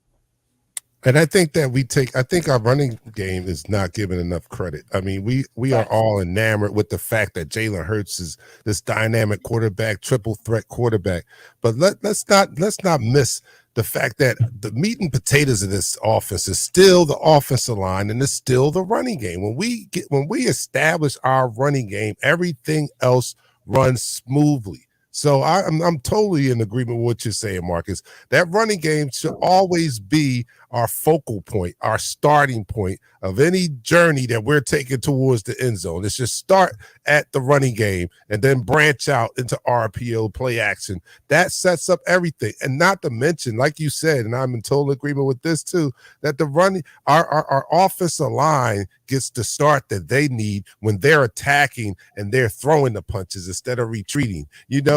And I think that I think our running game is not given enough credit. I mean, we are all enamored with the fact that Jalen Hurts is this dynamic quarterback, triple threat quarterback. But let's not miss the fact that the meat and potatoes of this offense is still the offensive line and it's still the running game. When we establish our running game, everything else runs smoothly. So I'm totally in agreement with what you're saying, Marcus. That running game should always be our focal point, our starting point of any journey that we're taking towards the end zone. Let's just start at the running game and then branch out into RPO play action. That sets up everything. And not to mention, like you said, and I'm in total agreement with this too, that our offensive line gets the start that they need when they're attacking and they're throwing the punches instead of retreating.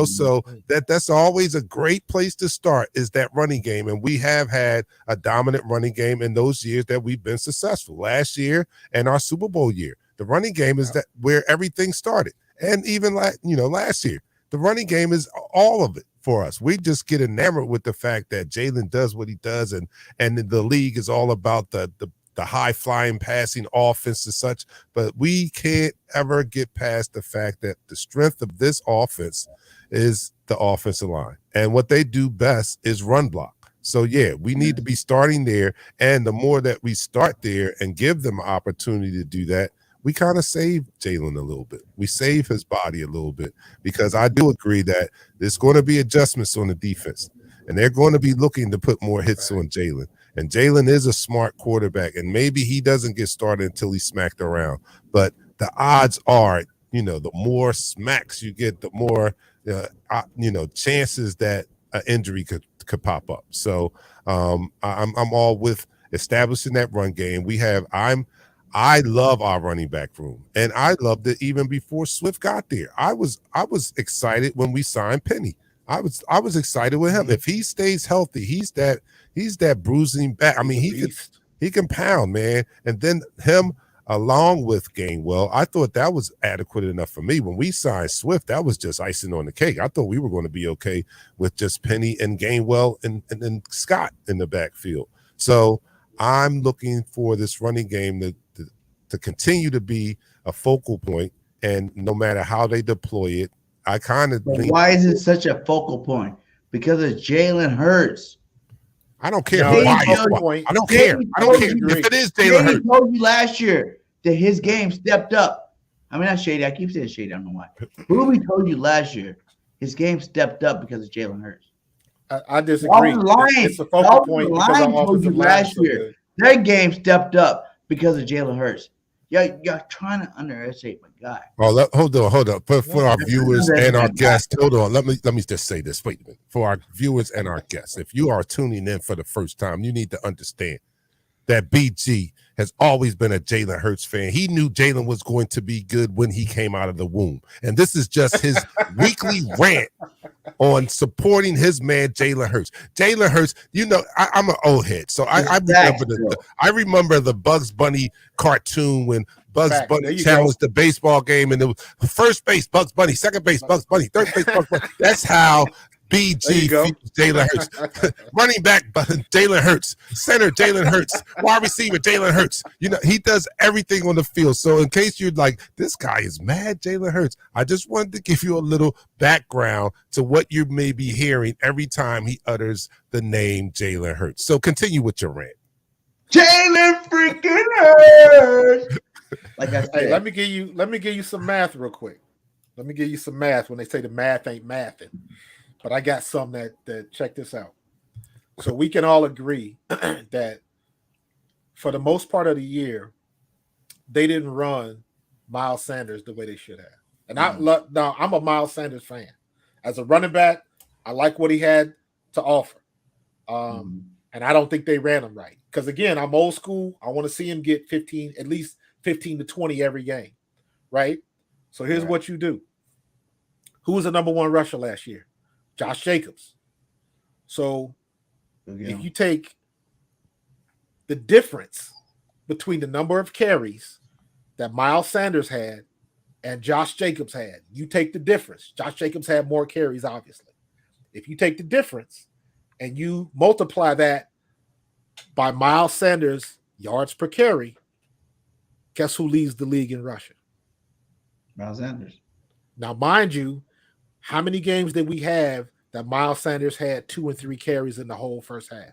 So that's always a great place to start is that running game. And we have had a dominant running game in those years that we've been successful. Last year and our Super Bowl year, the running game is that where everything started. And even last year, the running game is all of it for us. We just get enamored with the fact that Jalen does what he does, and the league is all about the high flying passing offense and such. But we can't ever get past the fact that the strength of this offense is the offensive line, and what they do best is run block. So, yeah, we need to be starting there. And the more that we start there and give them an opportunity to do that, we kind of save Jalen a little bit. We save his body a little bit because I do agree that there's going to be adjustments on the defense and they're going to be looking to put more hits on Jalen. And Jalen is a smart quarterback, and maybe he doesn't get started until he's smacked around. But the odds are, the more smacks you get, the more, chances that an injury could pop up. So I'm all with establishing that run game. I love our running back room, and I loved it even before Swift got there. I was excited when we signed Penny. I was excited with him. If he stays healthy, he's that bruising back. I mean, he can pound, man. And then him along with Gainwell, I thought that was adequate enough for me. When we signed Swift, that was just icing on the cake. I thought we were going to be okay with just Penny and Gainwell and Scott in the backfield. So I'm looking for this running game to continue to be a focal point, and no matter how they deploy it, I kind of think. Why is it such a focal point? Because of Jalen Hurts. I don't care why. I don't care. I don't care if it is Jalen Hurts. I told you last year that his game stepped up. I mean, not Shady. I keep saying Shady. I don't know why. Ruby told you last year his game stepped up because of Jalen Hurts. I disagree. It's a focal point because of offensive line last year. Their game stepped up because of Jalen Hurts. You're trying to underestimate my guy. Oh, hold on. For our viewers and our guests, hold on. Let me just say this. Wait a minute. For our viewers and our guests, if you are tuning in for the first time, you need to understand that BG has always been a Jalen Hurts fan. He knew Jalen was going to be good when he came out of the womb. And this is just his weekly rant on supporting his man Jalen Hurts. Jalen Hurts, I'm an old head, so I remember the Bugs Bunny cartoon when Bugs Bunny challenged the baseball game, and it was first base Bugs Bunny, second base Bugs Bunny, third base Bugs Bunny. That's how BG feels Jalen Hurts. Running back Jalen Hurts, center Jalen Hurts, wide receiver Jalen Hurts. He does everything on the field. So in case you're like, this guy is mad Jalen Hurts, I just wanted to give you a little background to what you may be hearing every time he utters the name Jalen Hurts. So continue with your rant. Jalen freaking Hurts. Like I said, hey, let me give you some math real quick. Let me give you some math when they say the math ain't mathing. But I got some that check this out. So we can all agree that for the most part of the year, they didn't run Miles Sanders the way they should have. And I'm a Miles Sanders fan. As a running back, I like what he had to offer. And I don't think they ran him right. Because again, I'm old school. I want to see him get at least 15 to 20 every game. Right? So here's what you do. Who was the number one rusher last year? Josh Jacobs. So if you take the difference between the number of carries that Miles Sanders had and Josh Jacobs had, you take the difference. Josh Jacobs had more carries, obviously. If you take the difference and you multiply that by Miles Sanders' yards per carry, guess who leads the league in rushing? Miles Sanders. Now, mind you, how many games did we have that Miles Sanders had 2 and 3 carries in the whole first half?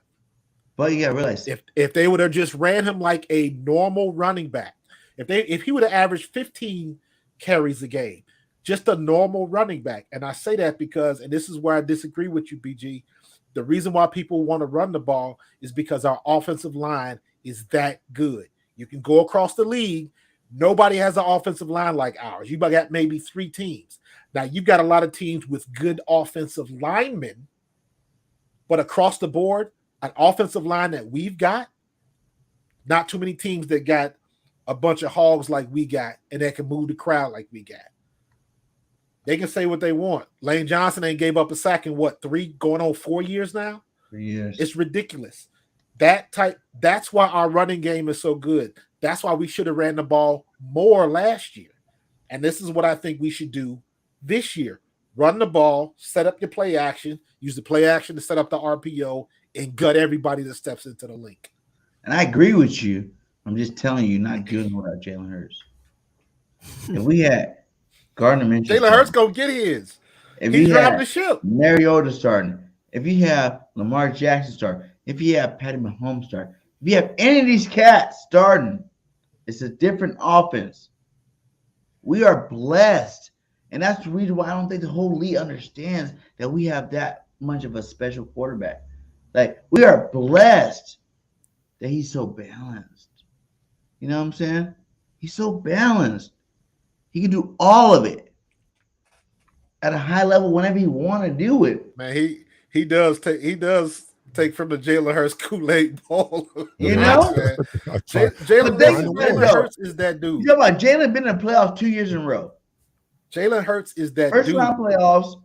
But you gotta realize, if they would have just ran him like a normal running back, if he would have averaged 15 carries a game, just a normal running back. And I say that because, and this is where I disagree with you, BG, the reason why people want to run the ball is because our offensive line is that good. You can go across the league. Nobody has an offensive line like ours. You got maybe 3 teams. Now, you've got a lot of teams with good offensive linemen, but across the board, an offensive line that we've got, not too many teams that got a bunch of hogs like we got and that can move the crowd like we got. They can say what they want. Lane Johnson ain't gave up a sack in 3 going on 4 years now? 3 years. It's ridiculous. That's why our running game is so good. That's why we should have ran the ball more last year. And this is what I think we should do this year. Run the ball, set up your play action, use the play action to set up the RPO, and gut everybody that steps into the link. And I agree with you. I'm just telling you, not good without Jalen Hurts. If we had Gardner Minshew, Jalen Hurts gonna get his. If he's driving the ship. Mariota starting. If you have Lamar Jackson starting. If you have Patty Mahomes starting. If you have any of these cats starting, it's a different offense. We are blessed. And that's the reason why I don't think the whole league understands that we have that much of a special quarterback. Like, we are blessed that he's so balanced. You know what I'm saying? He's so balanced. He can do all of it at a high level whenever he want to do it. Man, he does take from the Jalen Hurts Kool-Aid ball. You know? Jalen Hurts is that dude. You know about Jalen been in the playoffs 2 years in a row. Jalen Hurts is that First dude. round playoffs,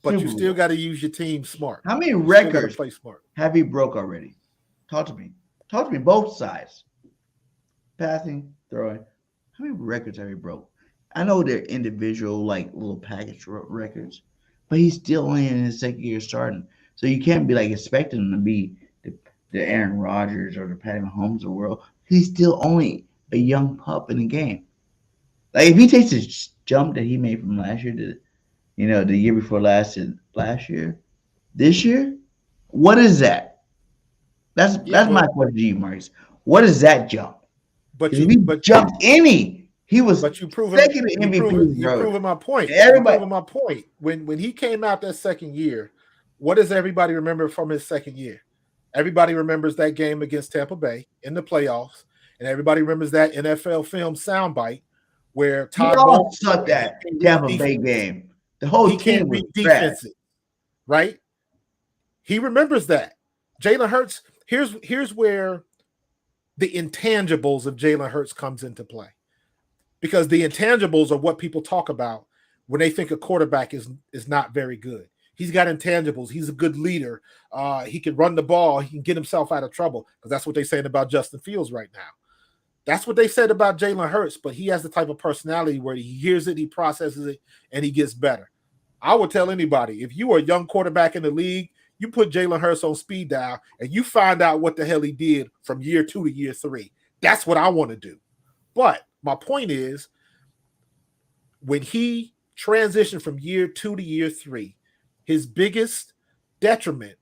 But Super you still Bowl. got to use your team smart. How many You still gotta records play smart. have he broke already? Talk to me. Talk to me both sides. Passing, throwing. How many records have he broke? I know they're individual, like little package records, but he's still only in his second year starting. So you can't be like expecting him to be the Aaron Rodgers or the Patty Mahomes of the world. He's still only a young pup in the game. Like if he takes his jump that he made from last year to, the year before last year, this year, what is that? That's my question to you, Marcus. What is that jump? But If he jumped any, he was But you proving second to MVP. you're proving my point. Everybody- You're proving my point. When he came out that second year, what does everybody remember from his second year? Everybody remembers that game against Tampa Bay in the playoffs, and everybody remembers that NFL film soundbite where We Todd all Bowles sucked that Tampa Bay game. The whole he team can't was be trash. defensive, right? He remembers that. Jalen Hurts. Here's where the intangibles of Jalen Hurts comes into play, because the intangibles are what people talk about when they think a quarterback is not very good. He's got intangibles. He's a good leader. He can run the ball. He can get himself out of trouble, because that's what they're saying about Justin Fields right now. That's what they said about Jalen Hurts, but he has the type of personality where he hears it, he processes it, and he gets better. I would tell anybody, if you are a young quarterback in the league, you put Jalen Hurts on speed dial and you find out what the hell he did from year 2 to year 3. That's what I want to do. But my point is, when he transitioned from year 2 to year 3, his biggest detriment,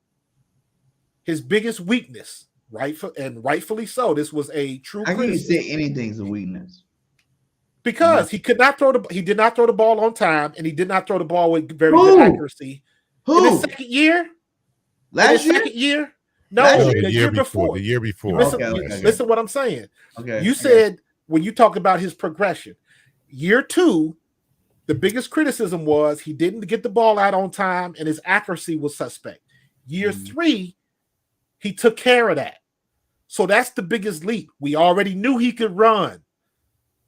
his biggest weakness, rightfully so, this was a true How can you criticism. say anything's a weakness? Because he did not throw the ball on time, and he did not throw the ball with very Who? good accuracy. In Who? his second year? Last year? Second year? No, Last the year before. The year before. Listen, Okay. listen what I'm saying. Okay. You said when you talk about his progression, year 2, the biggest criticism was he didn't get the ball out on time and his accuracy was suspect. Year 3, he took care of that. So that's the biggest leap. We already knew he could run.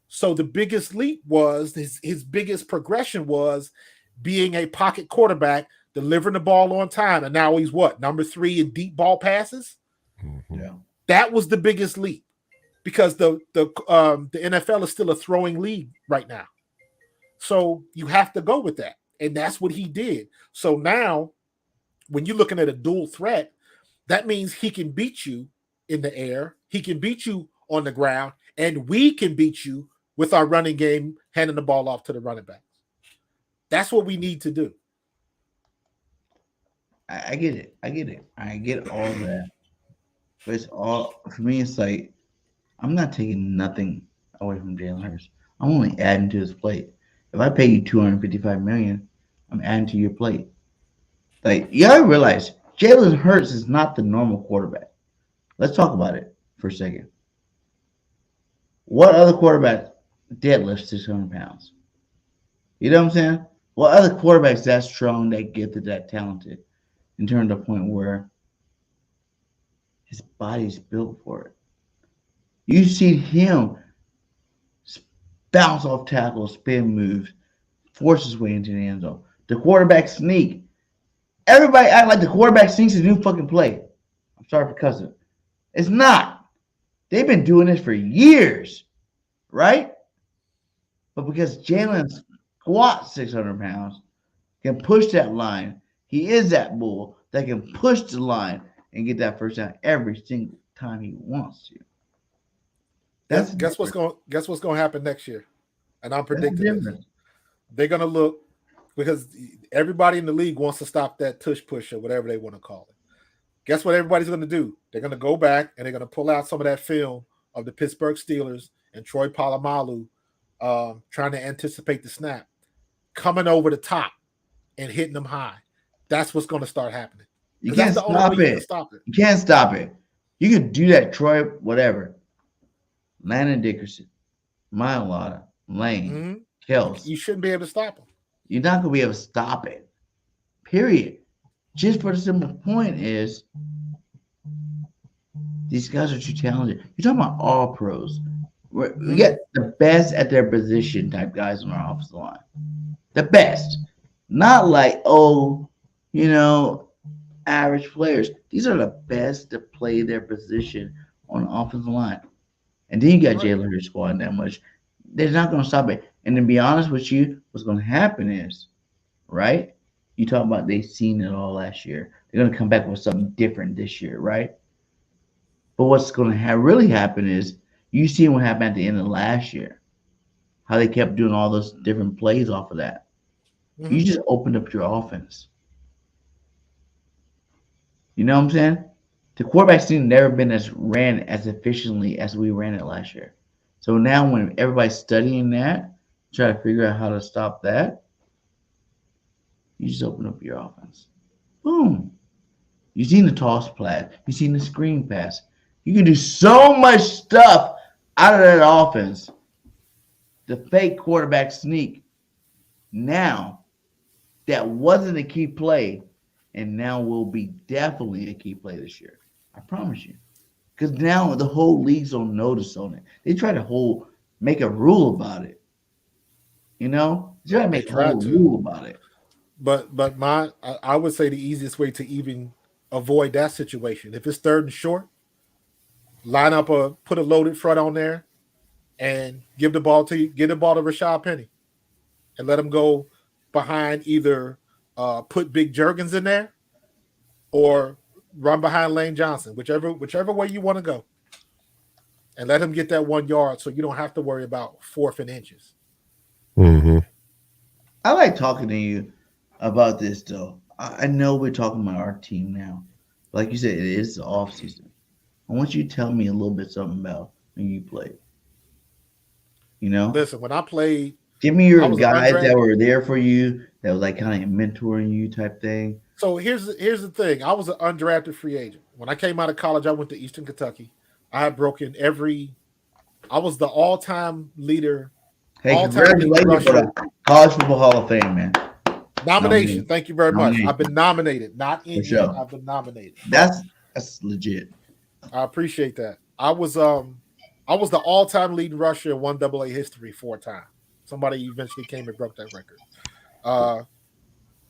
So the biggest leap was his biggest progression was being a pocket quarterback, delivering the ball on time. And now he's what? Number 3 in deep ball passes. Yeah. That was the biggest leap, because the NFL is still a throwing league right now. So you have to go with that. And that's what he did. So now when you're looking at a dual threat, that means he can beat you in the air, he can beat you on the ground, and we can beat you with our running game, handing the ball off to the running backs. That's what we need to do. I get it. I get all of that. But it's all, for me, it's like, I'm not taking nothing away from Jalen Hurts. I'm only adding to his plate. If I pay you $255 million, I'm adding to your plate. Like, you gotta realize, Jalen Hurts is not the normal quarterback. Let's talk about it for a second. What other quarterback deadlifts 600 pounds? You know what I'm saying? What other quarterbacks that strong, that gifted, that talented, in terms of the point where his body's built for it? You see him bounce off tackles, spin moves, force his way into the end zone. The quarterback sneak. Everybody act like the quarterback sneaks is a new fucking play. I'm sorry for cussing. It's not. They've been doing this for years, right? But because Jalen squats 600 pounds, can push that line, he is that bull that can push the line and get that first down every single time he wants to. Guess what's going to happen next year, and I'm predicting this. They're going to look, because everybody in the league wants to stop that tush push or whatever they want to call it. Guess what everybody's going to do? They're going to go back and they're going to pull out some of that film of the Pittsburgh Steelers and Troy Polamalu trying to anticipate the snap, coming over the top and hitting them high. That's what's going to start happening. You can't stop it. Stop it. You can't stop it. You could do that, Troy, whatever. Landon Dickerson, Mailata, Lane, Kels. You shouldn't be able to stop him. You're not going to be able to stop it. Period. Just for the simple point is these guys are too talented. You're talking about all pros. We get the best at their position type guys on our offensive line. The best. Not like, average players. These are the best to play their position on the offensive line. And then you got Jalen Hurts squad that much. They're not going to stop it. And to be honest with you, what's going to happen is, right? You talk about they've seen it all last year. They're going to come back with something different this year, right? But what's going to really happen is you see what happened at the end of last year, how they kept doing all those different plays off of that. You just opened up your offense. You know what I'm saying? The quarterback team never been ran as efficiently as we ran it last year. So now when everybody's studying that, try to figure out how to stop that, you just open up your offense. Boom. You've seen the toss pass. You've seen the screen pass. You can do so much stuff out of that offense. The fake quarterback sneak. Now, that wasn't a key play, and now will be definitely a key play this year. I promise you. Because now the whole league's on notice on it. They try to make a rule about it. You know? They try to make a whole rule about it. But I would say the easiest way to even avoid that situation, if it's 3rd and short, line up put a loaded front on there and get the ball to Rashad Penny and let him go behind, either put Big Juergens in there or run behind Lane Johnson, whichever way you want to go, and let him get that 1 yard so you don't have to worry about 4th and inches. I like talking to you about this, though. I know we're talking about our team now. Like you said, it is the off season. I want you to tell me a little bit something about when you played. You know? Listen, when I played, give me your guys that were there for you, that was like kind of mentoring you type thing. So here's the thing. I was an undrafted free agent. When I came out of college, I went to Eastern Kentucky. I had broken I was the all-time leader. Hey, congratulations for the College Football Hall of Fame, man. Nomination. Thank you very much. I've been nominated. Not in yet. I've been nominated. That's legit. I appreciate that. I was the all-time leading rusher in 1AA history 4 times. Somebody eventually came and broke that record.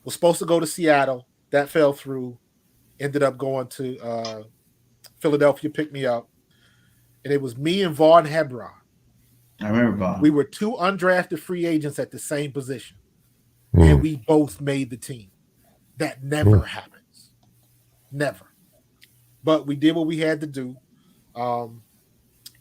Was supposed to go to Seattle. That fell through. Ended up going to Philadelphia, picked me up. And it was me and Vaughn Hebron. I remember Vaughn. We were 2 undrafted free agents at the same position. And we both made the team. That never happens. Never. But we did what we had to do.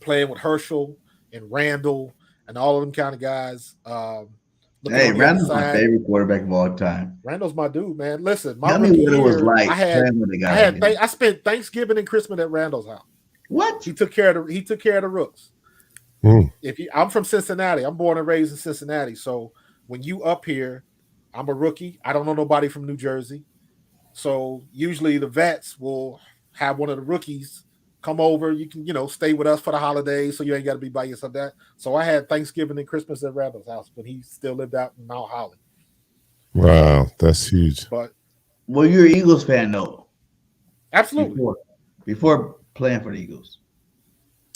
Playing with Herschel and Randall and all of them kind of guys. Hey, Randall's my favorite quarterback of all time. Randall's my dude, man. Listen, tell me what it was like. I spent Thanksgiving and Christmas at Randall's house. What? He took care of the rooks. I'm from Cincinnati. I'm born and raised in Cincinnati. So when you up here, I'm a rookie. I don't know nobody from New Jersey. So usually the vets will have one of the rookies come over. You can, stay with us for the holidays, so you ain't got to be by yourself. So I had Thanksgiving and Christmas at Randall's house when he still lived out in Mount Holly. Wow, that's huge. But you're an Eagles fan, though. Absolutely. Before playing for the Eagles.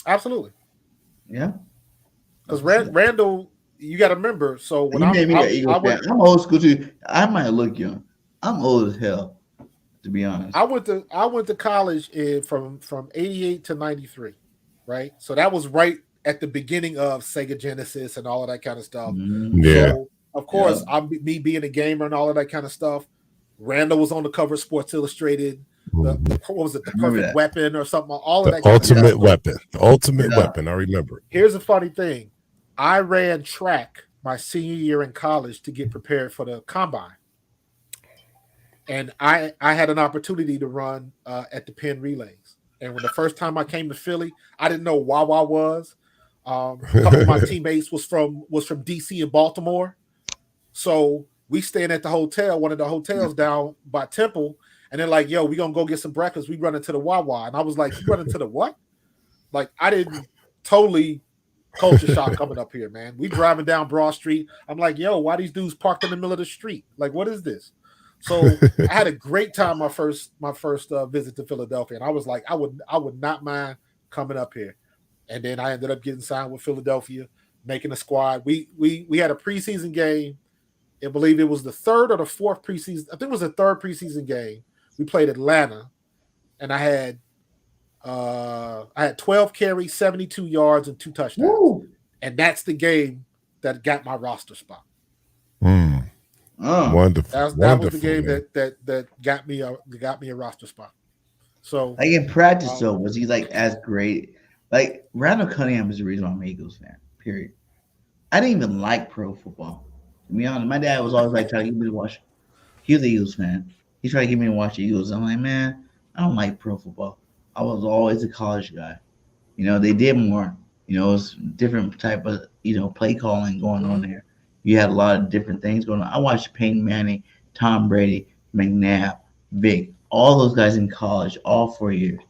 Absolutely. Yeah. Because Randall, you got to remember. So when I'm old school too. I might look young. I'm old as hell, to be honest. I went to college from 88 to 93, right? So that was right at the beginning of Sega Genesis and all of that kind of stuff. Yeah. So, of course, me being a gamer and all of that kind of stuff. Randall was on the cover of Sports Illustrated. What was it? The Perfect Weapon or something? All of that. Ultimate Weapon. The Ultimate Weapon. I remember it. Here's a funny thing. I ran track my senior year in college to get prepared for the combine. And I had an opportunity to run at the Penn Relays. And when the first time I came to Philly, I didn't know Wawa was. A couple of my teammates was from DC and Baltimore. So we stayed at the hotel, one of the hotels down by Temple, And they're like, yo, we gonna go get some breakfast. We run into the Wawa. And I was like, you run into the what? Like, I didn't totally culture shock coming up here, man. We driving down Broad Street. I'm like, yo, why these dudes parked in the middle of the street? Like, what is this? So I had a great time my first visit to Philadelphia. And I was like, I would not mind coming up here. And then I ended up getting signed with Philadelphia, making a squad. We had a preseason game. I believe it was the third or the fourth preseason. I think it was the third preseason game. We played Atlanta, and I had 12 carries, 72 yards, and 2 touchdowns. Woo. And that's the game that got my roster spot. Wonderful. That was the game that got me a roster spot. So, like in practice, though, was he like as great? Like Randall Cunningham is the reason why I'm an Eagles fan. Period. I didn't even like pro football. To be honest, my dad was always like trying to get me to watch. He was an Eagles fan. He tried to get me to watch the Eagles. I'm like, man, I don't like pro football. I was always a college guy. You know, they did more. You know, it was different type of, play calling going on there. You had a lot of different things going on. I watched Peyton Manning, Tom Brady, McNabb, Vic, all those guys in college, all 4 years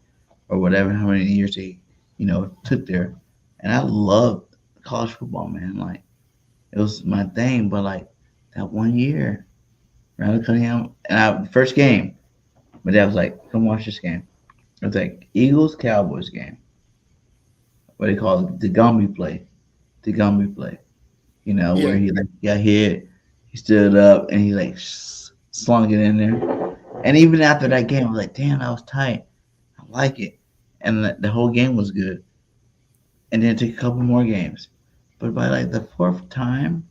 or whatever, how many years they, took there. And I loved college football, man. Like, it was my thing. But, like, that 1 year, Randall Cunningham, and first game, my dad was like, come watch this game. It was like Eagles-Cowboys game. What they call it, the Gumby play. Where he got hit, he stood up, and he slung it in there. And even after that game, I was like, damn, that was tight. I like it. And the whole game was good. And then it took a couple more games. But by like the fourth time,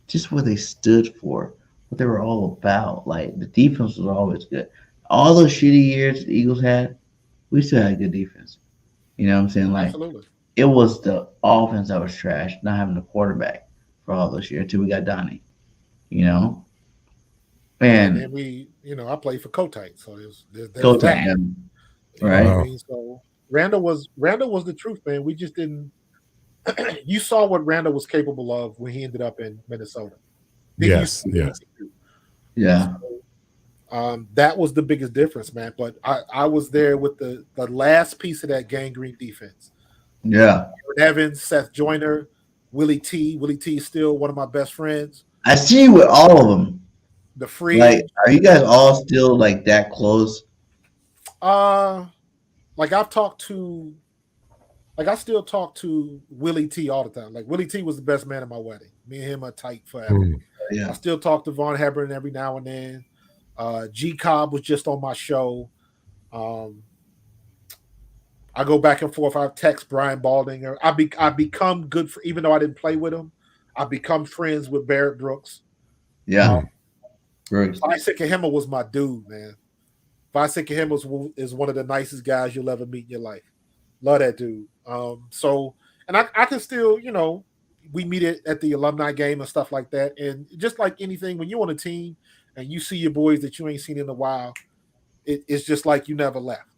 just what they stood for, what they were all about, like the defense was always good. All those shitty years the Eagles had, we still had a good defense. You know what I'm saying? Like, absolutely. It was the offense that was trash, not having a quarterback for all those years until we got Donnie. And then we, I played for Kotite, so there's Kotite, that. Right? I mean? So Randall was the truth, man. We just didn't. You saw what Randall was capable of when he ended up in Minnesota. Yes. Yeah. So, that was the biggest difference, man. But I was there with the last piece of that gangrene defense. Yeah. Aaron Evans, Seth Joyner, Willie T. Willie T is still one of my best friends. I see you with all of them. The free. Like, are you guys all still like that close? Like I still talk to Willie T all the time. Like Willie T was the best man at my wedding. Me and him are tight forever. Yeah. I still talk to Von Hebron every now and then. G Cobb was just on my show. I go back and forth. I text Brian Baldinger. I become good for, even though I didn't play with him, I become friends with Barrett Brooks. Yeah. Brooks. Visek Kahima was my dude, man. Visek Kahima is one of the nicest guys you'll ever meet in your life. Love that dude. And I can still, we meet at the alumni game and stuff like that. And just like anything, when you're on a team and you see your boys that you ain't seen in a while, it's just like you never left.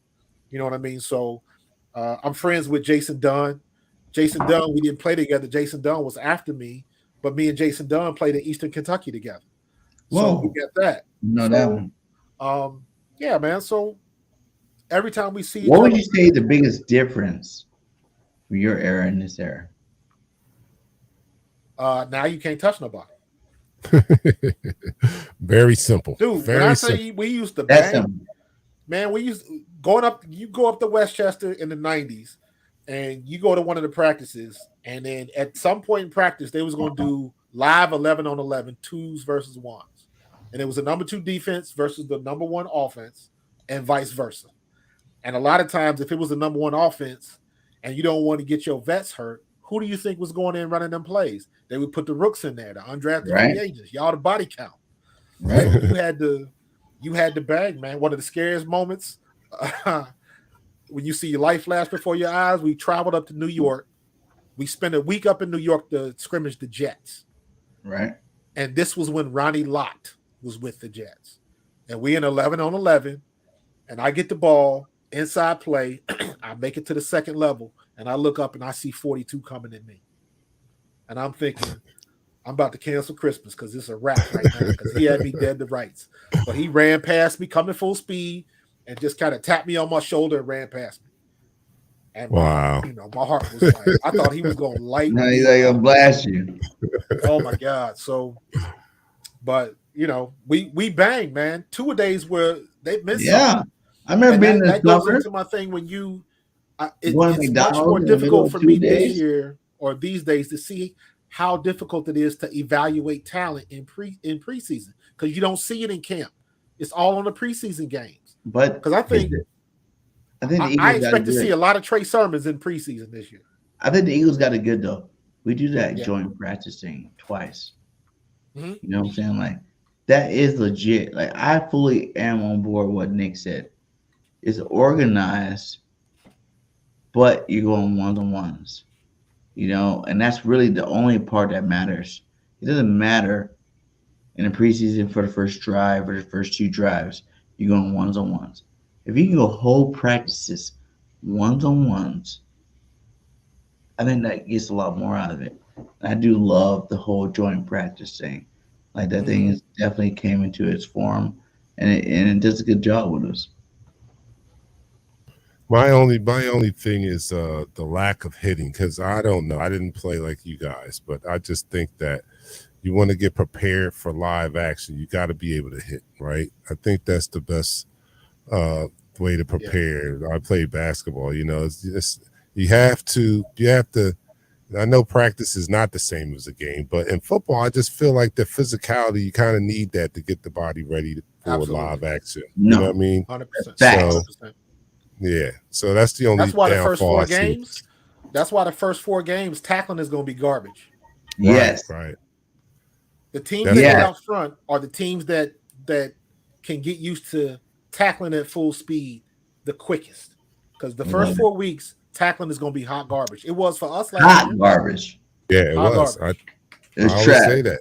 You know what I mean? So I'm friends with Jason Dunn. Jason Dunn, we didn't play together. Jason Dunn was after me, but me and Jason Dunn played in Eastern Kentucky together. So we got that. That one. Yeah, man. So every time we see what would you say the biggest difference for your era and this era? Now you can't touch nobody. Very simple. Dude, very when I simple. say we used to bang, man, you go up to Westchester in the 90s and you go to one of the practices, and then at some point in practice, they was going to do live 11 on 11, 2s versus 1s. And it was the number 2 defense versus the number 1 offense and vice versa. And a lot of times, if it was the number 1 offense and you don't want to get your vets hurt, who do you think was going in running them plays? They would put the rooks in there, the undrafted free agents. Y'all the body count. Right. So you had to bang, man. One of the scariest moments when you see your life flash before your eyes. We traveled up to New York. We spent a week up in New York to scrimmage the Jets. Right. And this was when Ronnie Lott was with the Jets. And we in 11 on 11, and I get the ball, inside play. I make it to the second level, and I look up and I see 42 coming at me. And I'm thinking, I'm about to cancel Christmas because it's a wrap right now because he had me dead to rights. But he ran past me, coming full speed, and just kind of tapped me on my shoulder and ran past me. And Wow. my heart was like, I thought he was going to light Now me he's like up. gonna blast you. Oh my God. So, but we bang, man. 2 days where they missed Yeah, something. I remember And being in the that goes summer into my thing when going to it's much more McDonald's in the middle difficult of for 2 me days. this year or these days to see how difficult it is to evaluate talent in preseason because you don't see it in camp. It's all on the preseason games. But Because I think the I Eagles got expect it to see good. a lot of Trey Sermons in preseason this year. I think the Eagles got it good though. We do that Yeah. joint practicing twice. Mhm. You know what I'm saying? Like that is legit. Like I fully am on board what Nick said. It's organized, but you're going one-on-ones. And that's really the only part that matters. It doesn't matter in the preseason for the first drive or the first 2 drives. You're going ones-on-ones. If you can go whole practices ones-on-ones, I think that gets a lot more out of it. I do love the whole joint practice thing. Like that thing is definitely came into its form, and it does a good job with us. My only thing is the lack of hitting because I don't know. I didn't play like you guys, but I just think that you want to get prepared for live action. You got to be able to hit, right? I think that's the best way to prepare. I play basketball. It's just you have to. I know practice is not the same as a game, but in football, I just feel like the physicality you kind of need that to get the body ready for Absolutely. live action. No. You know what I mean? 100%. Facts. So 100%. yeah, so that's the only That's why the first downfall 4 I see. games. That's why the first 4 games tackling is going to be garbage. Yes. Right. The teams That's that get right. out front are the teams that can get used to tackling at full speed the quickest. Because the first 4 weeks, tackling is going to be hot garbage. It was for us last Hot year. garbage. Yeah, it Hot was. garbage. I It's always trash. say that.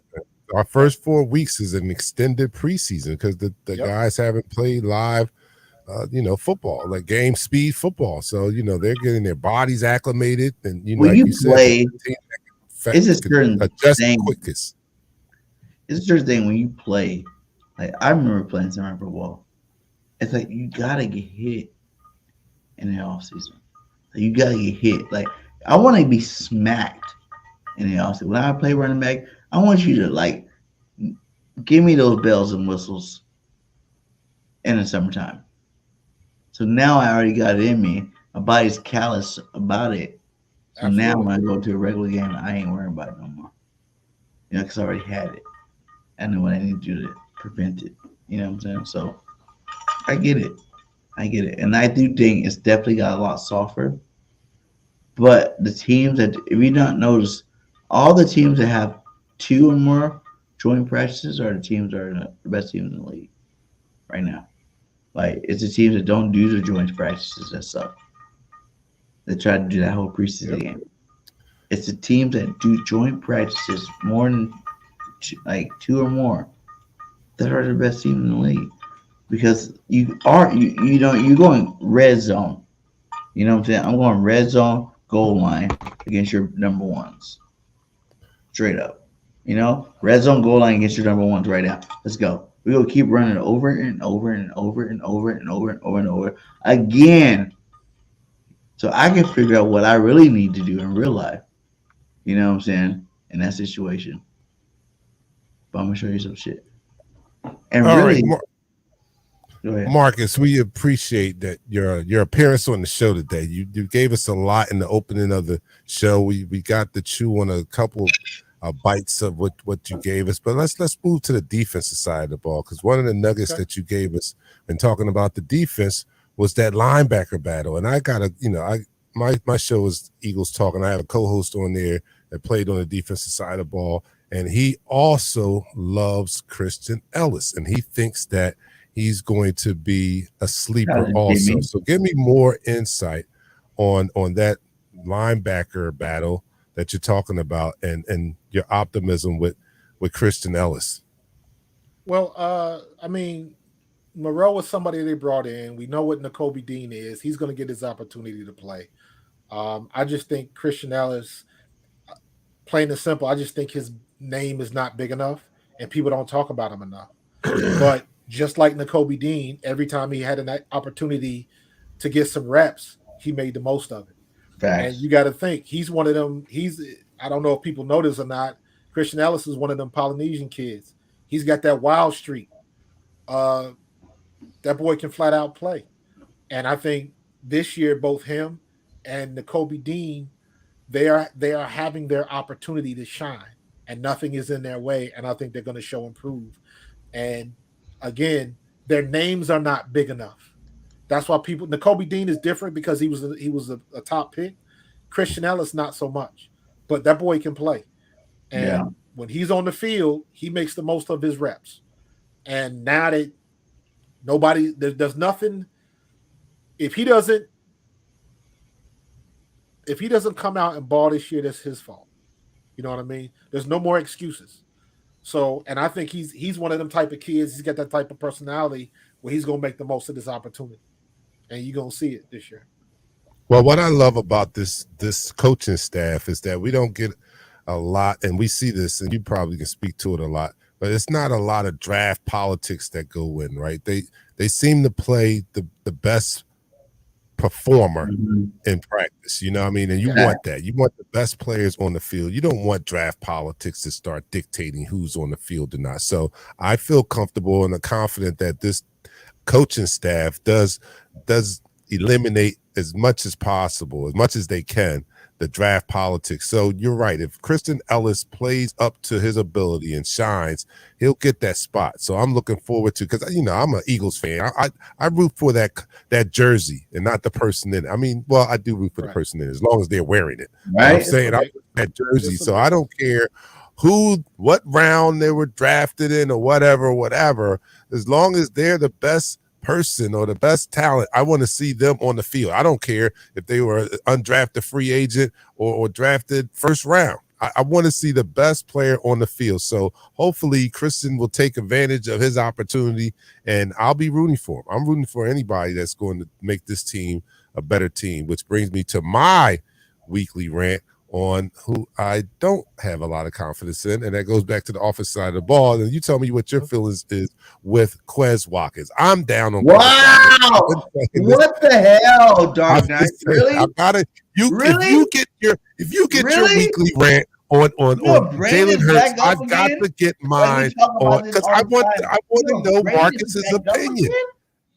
Our first 4 weeks is an extended preseason because the Yep. guys haven't played live, football, like game speed football. So, they're getting their bodies acclimated. And, When like you you said, play, the team it's a could certain adjust thing. quickest. It's a certain thing when you play. Like I remember playing summer football. It's like you gotta get hit in the off season. Like, you gotta get hit. Like I want to be smacked in the off season. When I play running back, I want you to like give me those bells and whistles in the summertime. So now I already got it in me. My body's callous about it. So now Absolutely. when I go to a regular game, I ain't worrying about it no more. Because I already had it. I know what I need to do to prevent it. You know what I'm saying? So I get it. And I do think it's definitely got a lot softer. But the teams that, if you don't notice, all the teams that have 2 or more joint practices are the teams that are the best teams in the league right now. Like, it's the teams that don't do the joint practices that suck. They try to do that whole preseason game. It's the teams that do joint practices more than like 2 or more that are the best team in the league because you're going red zone. You know what I'm saying? I'm going red zone goal line against your number ones, straight up. Red zone goal line against your number ones right now. Let's go. We're gonna keep running over and over and over and over and over and over and over again, so I can figure out what I really need to do in real life. You know what I'm saying? In that situation. But I'm gonna show you some shit. And All really, right, go ahead. Marcus, we appreciate that your appearance on the show today. You gave us a lot in the opening of the show. We got to chew on a couple of bites of what you gave us, but let's move to the defensive side of the ball because one of the nuggets that you gave us in talking about the defense was that linebacker battle. And I gotta, my show is Eagles Talk, and I have a co-host on there that played on the defensive side of the ball, and he also loves Christian Ellis, and he thinks that he's going to be a sleeper also. So give me more insight on that linebacker battle that you're talking about and your optimism with Christian Ellis. Well, I mean, Moreau was somebody they brought in. We know what Nakobe Dean is. He's going to get his opportunity to play. I just think Christian Ellis, plain and simple, I just think name is not big enough and people don't talk about him enough. But just like Nakobe Dean, every time he had an opportunity to get some reps, he made the most of it. Facts. And you got to think he's one of them. I don't know if people know this or not. Christian Ellis is one of them Polynesian kids. He's got that wild streak. That boy can flat out play. And I think this year, both him and Nakobe Dean, they are having their opportunity to shine, and nothing is in their way. And I think they're going to show improve. And again, their names are not big enough. That's why Nakobe Dean is different because he was a top pick. Christian Ellis, not so much. But that boy can play. And when he's on the field, he makes the most of his reps. And now that there's nothing, if he doesn't come out and ball this year, that's his fault. You know what I mean? There's no more excuses. So, and I think he's one of them type of kids. He's got that type of personality where he's going to make the most of this opportunity, and you're going to see it this year. Well, what I love about this coaching staff is that we don't get a lot, and we see this, and you probably can speak to it a lot, but it's not a lot of draft politics that go in, right? They seem to play the best performer in practice, you know what I mean? And you want that. You want the best players on the field. You don't want draft politics to start dictating who's on the field or not. So I feel comfortable and confident that this coaching staff does eliminate as much as possible, as much as they can, the draft politics. So you're right. If Christian Ellis plays up to his ability and shines, he'll get that spot. So I'm looking forward to, because I'm an Eagles fan. I root for that jersey and not the person in it. I mean, well, I do root for the person in it as long as they're wearing it. Right. I'm saying I root for that jersey. So I don't care what round they were drafted in or whatever, as long as they're the best person or the best talent, I want to see them on the field. I don't care if they were undrafted free agent or drafted first round. I want to see the best player on the field. So hopefully Christian will take advantage of his opportunity, and I'll be rooting for him. I'm rooting for anybody that's going to make this team a better team, which brings me to my weekly rant on who I don't have a lot of confidence in, and that goes back to the offensive side of the ball. And you tell me what your feelings is with Quez Watkins. I'm down on. Wow! What the hell, Dark Knight? Really? I gotta. Really? If you get your weekly rant on Jalen Hurts, I've got to get mine on, because I want to know Marcus's opinion.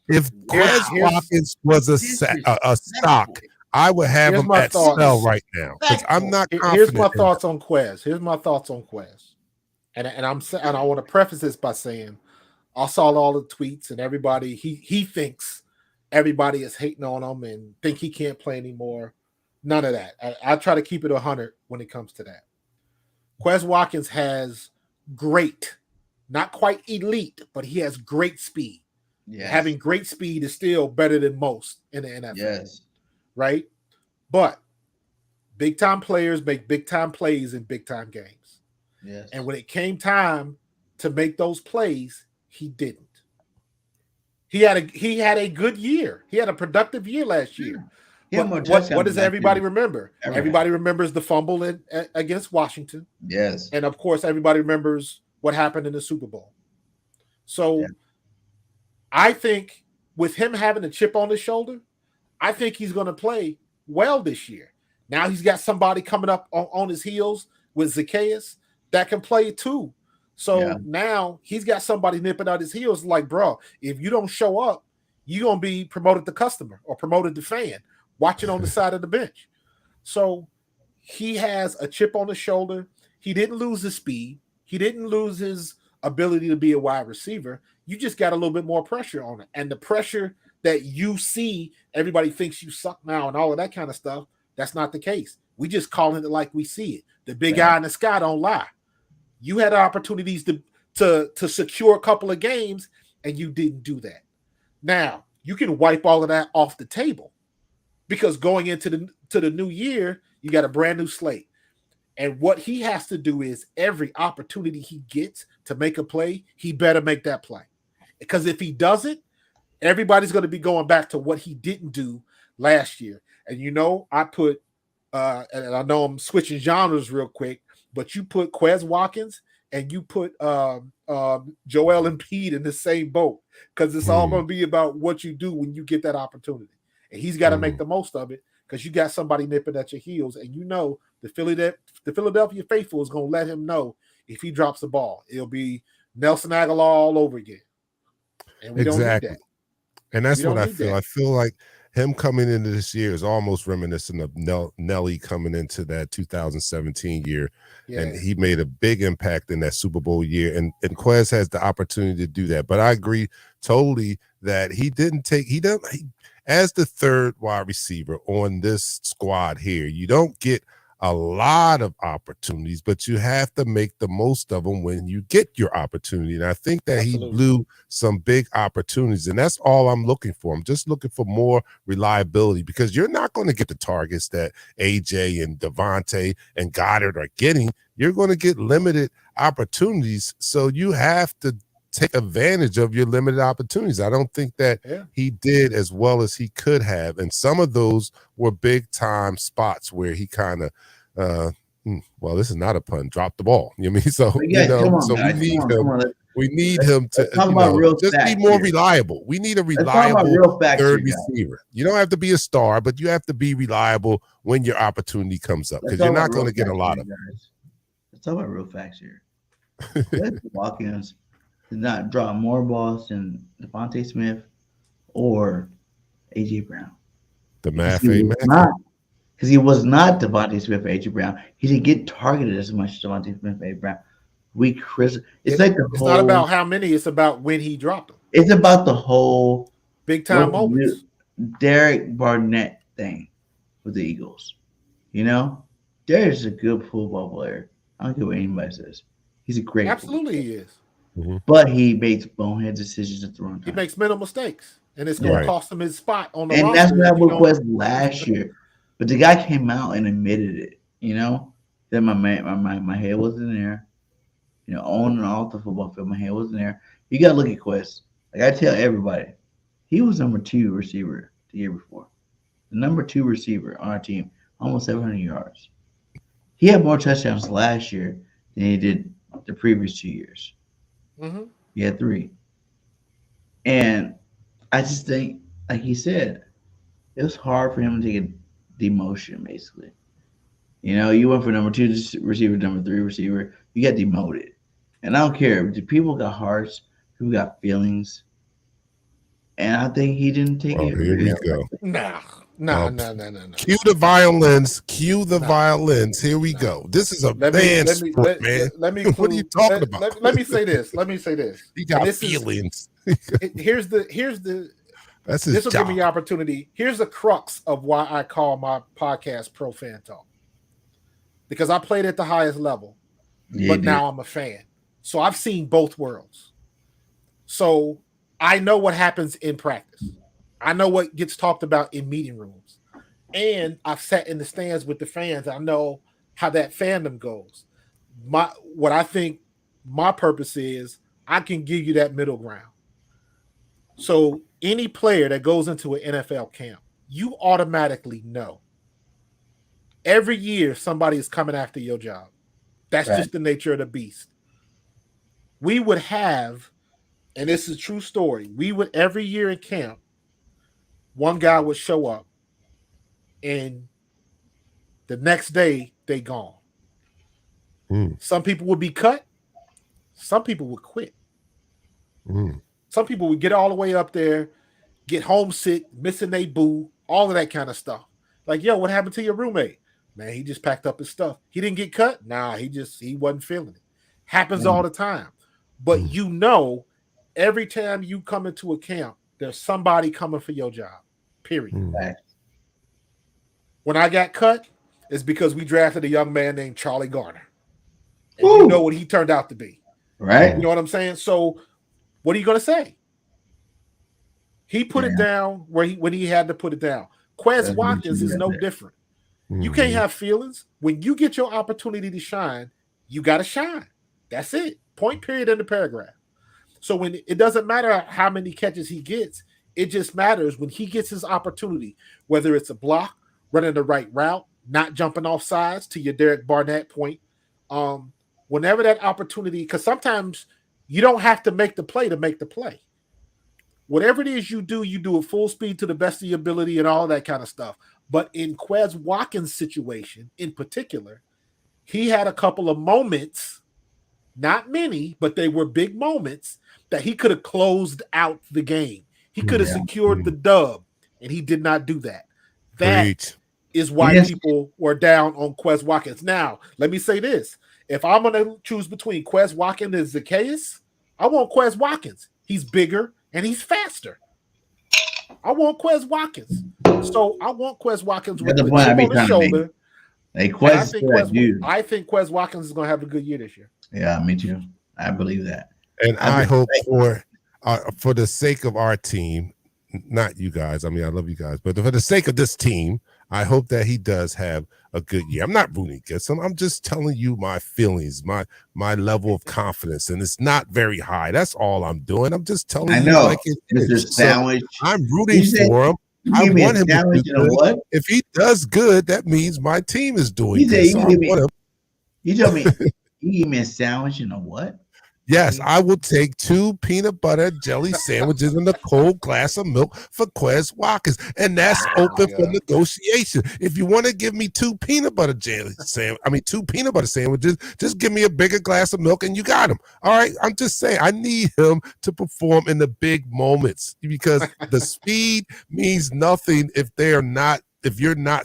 If Quez Watkins was a stock, I would have him at sell right now, because I'm not confident. Here's my thoughts on Quez. And I want to preface this by saying I saw all the tweets and everybody. He thinks everybody is hating on him and think he can't play anymore. None of that. I try to keep it 100 when it comes to that. Quez Watkins has great, not quite elite, but he has great speed. Yes. Having great speed is still better than most in the NFL. Yes. Right? But big time players make big time plays in big time games. Yes. And when it came time to make those plays, he didn't. He had a good year. He had a productive year last year. Yeah. What does everybody remember? Everybody remembers the fumble against Washington. Yes. And of course, everybody remembers what happened in the Super Bowl. So I think with him having a chip on his shoulder, I think he's going to play well this year. Now he's got somebody coming up on his heels with Zacchaeus that can play too. So now he's got somebody nipping out his heels like, bro, if you don't show up, you're going to be promoted to customer or promoted to fan, watching on the side of the bench. So he has a chip on his shoulder. He didn't lose his speed. He didn't lose his ability to be a wide receiver. You just got a little bit more pressure on it. And the pressure that you see, everybody thinks you suck now and all of that kind of stuff. That's not the case. We just calling it like we see it. The big guy in the sky don't lie. You had opportunities to secure a couple of games, and you didn't do that. Now, you can wipe all of that off the table, because going into the new year, you got a brand new slate. And what he has to do is every opportunity he gets to make a play, he better make that play. Because if he doesn't, everybody's going to be going back to what he didn't do last year. And I put, and I know I'm switching genres real quick, but you put Quez Watkins and you put Joel Embiid in the same boat, because it's all going to be about what you do when you get that opportunity. And he's got to make the most of it, because you got somebody nipping at your heels, and you know the Philadelphia faithful is going to let him know if he drops the ball, it'll be Nelson Aguilar all over again. And we don't need that. And that's what I feel. I feel like him coming into this year is almost reminiscent of Nelly coming into that 2017 year. Yeah. And he made a big impact in that Super Bowl year. And Quez has the opportunity to do that. But I agree totally that as the third wide receiver on this squad here, you don't get a lot of opportunities, but you have to make the most of them when you get your opportunity. And I think that he blew some big opportunities, and that's all I'm looking for. I'm just looking for more reliability, because you're not going to get the targets that AJ and Devontae and Goddard are getting. You're going to get limited opportunities, so you have to take advantage of your limited opportunities. I don't think that he did as well as he could have, and some of those were big time spots where he kind of well, this is not a pun, drop the ball. You know what I mean? So we need him to just be more reliable. We need a reliable third receiver. You don't have to be a star, but you have to be reliable when your opportunity comes up, because you're not going to get a lot of them. Let's talk about real facts here. Watkins did not drop more balls than Devontae Smith or AJ Brown. The math ain't math. Because he was not Devontae Smith or AJ Brown. He didn't get targeted as much as Devontae Smith or AJ Brown. It's not about how many, it's about when he dropped them. It's about the whole big time moments. Derek Barnett thing with the Eagles. You know? Derek's a good football player. I don't care what anybody says. He's a great Absolutely he is. Mm-hmm. But he makes bonehead decisions at the wrong time. He makes mental mistakes, and it's going to cost him his spot on the roster. And that's what happened with Quest last year. But the guy came out and admitted it, you know? That my head wasn't there. You know, on and off the football field, my head wasn't there. You got to look at Quest. Like I tell everybody, he was number 2 receiver the year before. The number 2 receiver on our team, almost 700 yards. He had more touchdowns last year than he did the previous 2 years. Mm-hmm. He had 3. And I just think, like he said, it was hard for him to take a demotion, basically. You know, you went for number 2 receiver, number 3 receiver. You got demoted. And I don't care. People got hearts. People got feelings. And I think he didn't take it. Here we go. No. Cue the violins. Cue the violins. Here we go. This is a man sport, man. What are you talking about? Let me say this. He got feelings. Here's the. That's his this will job. give me the opportunity. Here's the crux of why I call my podcast Pro Fan Talk. Because I played at the highest level, but now I'm a fan. So I've seen both worlds. So I know what happens in practice. I know what gets talked about in meeting rooms. And I've sat in the stands with the fans. I know how that fandom goes. What I think my purpose is, I can give you that middle ground. So any player that goes into an NFL camp, you automatically know. Every year, somebody is coming after your job. That's just the nature of the beast. We would have, and this is a true story, every year in camp, one guy would show up, and the next day, they gone. Some people would be cut. Some people would quit. Some people would get all the way up there, get homesick, missing their boo, all of that kind of stuff. Like, yo, what happened to your roommate? Man, he just packed up his stuff. He didn't get cut? Nah, he wasn't feeling it. Happens all the time. But you know, every time you come into a camp, there's somebody coming for your job. Period. When I got cut, it's because we drafted a young man named Charlie Garner. And you know what he turned out to be. Right. You know what I'm saying? So what are you going to say? He put it down when he had to put it down. Quez Watkins is no different. You can't have feelings. When you get your opportunity to shine, you got to shine. That's it. Point, period, in the paragraph. So when it doesn't matter how many catches he gets, it just matters when he gets his opportunity, whether it's a block, running the right route, not jumping off sides, to your Derek Barnett point, Whenever that opportunity, because sometimes you don't have to make the play to make the play. Whatever it is you do at full speed to the best of your ability and all that kind of stuff. But in Quez Watkins' situation in particular, he had a couple of moments, not many, but they were big moments that he could have closed out the game. He could have secured the dub, and he did not do that. That is why people were down on Quez Watkins. Now, let me say this. If I'm going to choose between Quez Watkins and Zacchaeus, I want Quez Watkins. He's bigger and he's faster. I want Quez Watkins. So I want Quez Watkins with the chip on his shoulder. Hey, I think Quez Watkins is going to have a good year this year. Yeah, me too. I believe that. And I hope for the sake of our team, not you guys. I mean, I love you guys, but for the sake of this team, I hope that he does have a good year. I'm not rooting against him. I'm just telling you my feelings, my level of confidence, and it's not very high. That's all I'm doing. I'm just telling you like it is. Sandwich. So I'm rooting for him. I want him to do good. If he does good, that means my team is doing good. You told me you give me a sandwich and a what? Yes, I will take 2 peanut butter jelly sandwiches and a cold glass of milk for Quez Watkins, and that's open for negotiation. If you want to give me 2 peanut butter sandwiches, just give me a bigger glass of milk, and you got him. All right, I'm just saying I need him to perform in the big moments because the speed means nothing if you're not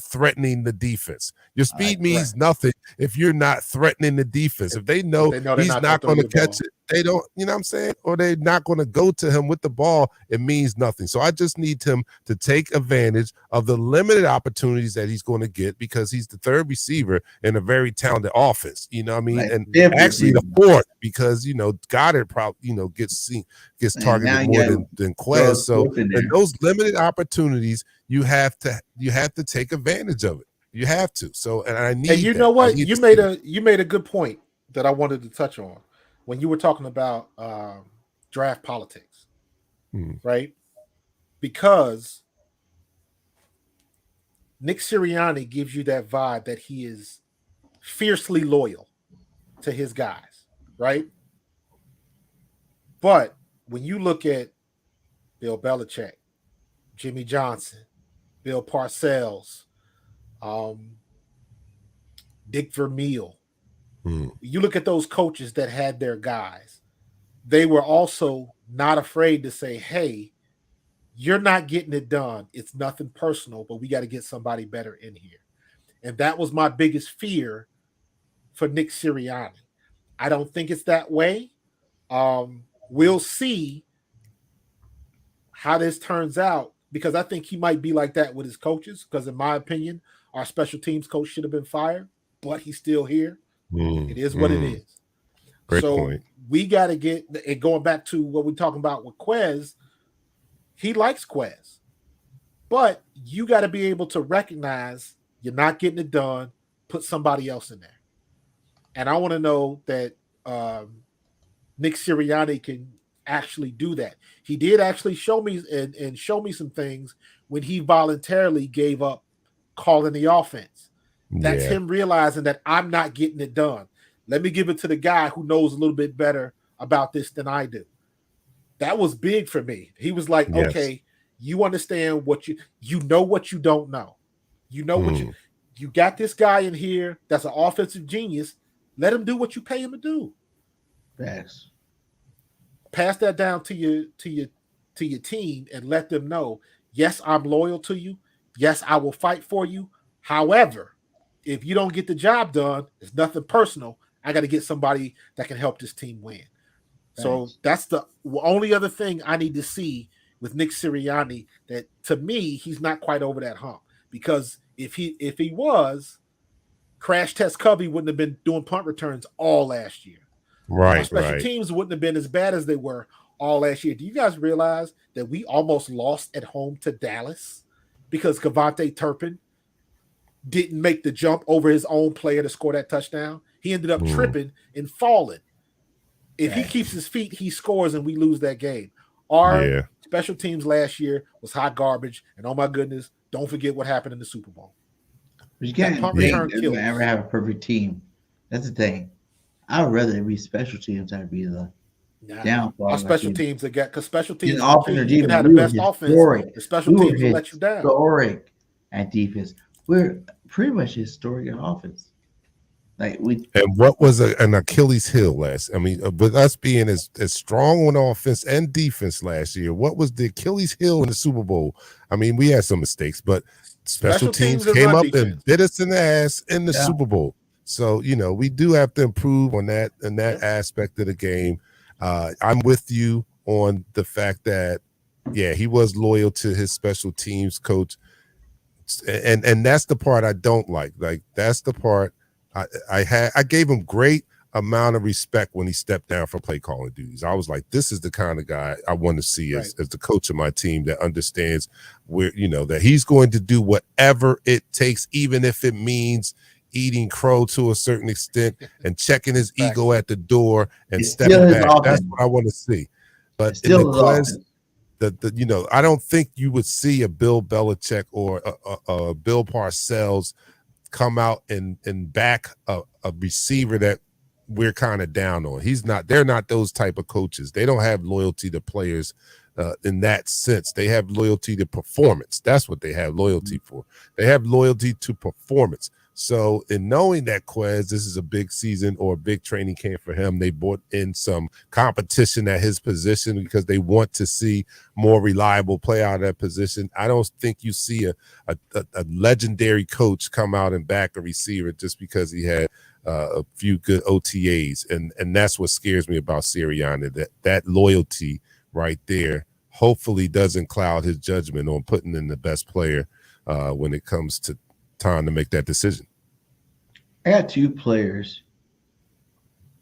threatening the defense. Your speed means nothing if you're not threatening the defense. If they know he's not going to catch it, they don't, you know what I'm saying? Or they're not going to go to him with the ball, it means nothing. So I just need him to take advantage of the limited opportunities that he's going to get because he's the 3rd receiver in a very talented offense. You know what I mean? And actually the 4th because, Goddard probably, gets targeted more than Quez. So in those limited opportunities, you have to take advantage of it. You have to. So, and I need. And you know what? You made a good point that I wanted to touch on when you were talking about draft politics, right? Because Nick Sirianni gives you that vibe that he is fiercely loyal to his guys, right? But when you look at Bill Belichick, Jimmy Johnson, Bill Parcells, Dick Vermeil. You look at those coaches that had their guys. They were also not afraid to say, hey, you're not getting it done. It's nothing personal, but we got to get somebody better in here. And that was my biggest fear for Nick Sirianni. I don't think it's that way. We'll see how this turns out because I think he might be like that with his coaches because in my opinion, our special teams coach should have been fired, but he's still here. It is what it is. Great point. We got to get, and going back to what we're talking about with Quez, he likes Quez. But you got to be able to recognize you're not getting it done, put somebody else in there. And I want to know that Nick Sirianni can actually do that. He did actually show me and show me some things when he voluntarily gave up calling the offense. That's him realizing that I'm not getting it done. Let me give it to the guy who knows a little bit better about this than I do. That was big for me. He was like, okay, you understand what you know what you don't know. You know what you got this guy in here that's an offensive genius. Let him do what you pay him to do. Yes. Pass that down to your team and let them know, yes, I'm loyal to you. Yes, I will fight for you. However, if you don't get the job done, it's nothing personal. I got to get somebody that can help this team win. Thanks. So that's the only other thing I need to see with Nick Sirianni that to me, he's not quite over that hump because if he was, Crash Test Covey wouldn't have been doing punt returns all last year. Right. Our special teams wouldn't have been as bad as they were all last year. Do you guys realize that we almost lost at home to Dallas because Kavontae Turpin didn't make the jump over his own player to score that touchdown? He ended up tripping and falling. If he keeps his feet, he scores and we lose that game. Our special teams last year was hot garbage. And oh my goodness, don't forget what happened in the Super Bowl. You can't ever have a perfect team. That's the thing. I'd rather it be special teams than be the Nah, downfall. our Like special teams that got because special in teams is the offense key. or You can defense, have the we were best offense, historic. the special We were teams will let you down. historic at defense. We're pretty much historic at offense. Like we And what was an Achilles heel last? I mean, with us being as strong on offense and defense last year, what was the Achilles heel in the Super Bowl? I mean, we had some mistakes, but special teams and came run up defense. and bit us in the ass in the Yeah. Super Bowl. So, you know, we do have to improve on that in that aspect of the game. I'm with you on the fact that, yeah, he was loyal to his special teams coach. And that's the part I don't like. Like, that's the part I gave him great amount of respect when he stepped down from play calling duties. I was like, this is the kind of guy I want to see as the coach of my team that understands where, you know, that he's going to do whatever it takes, even if it means eating crow to a certain extent and checking his ego at the door and stepping back. That's what I want to see. But in the Quez, the you know, I don't think you would see a Bill Belichick or a Bill Parcells come out and back a receiver that we're kind of down on. They're not those type of coaches. They don't have loyalty to players in that sense. They have loyalty to performance. That's what they have loyalty for. They have loyalty to performance. So in knowing that Quez, this is a big season or a big training camp for him, they brought in some competition at his position because they want to see more reliable play out of that position. I don't think you see a legendary coach come out and back a receiver just because he had a few good OTAs. And that's what scares me about Sirianni, that loyalty right there hopefully doesn't cloud his judgment on putting in the best player when it comes to time to make that decision. I got two players,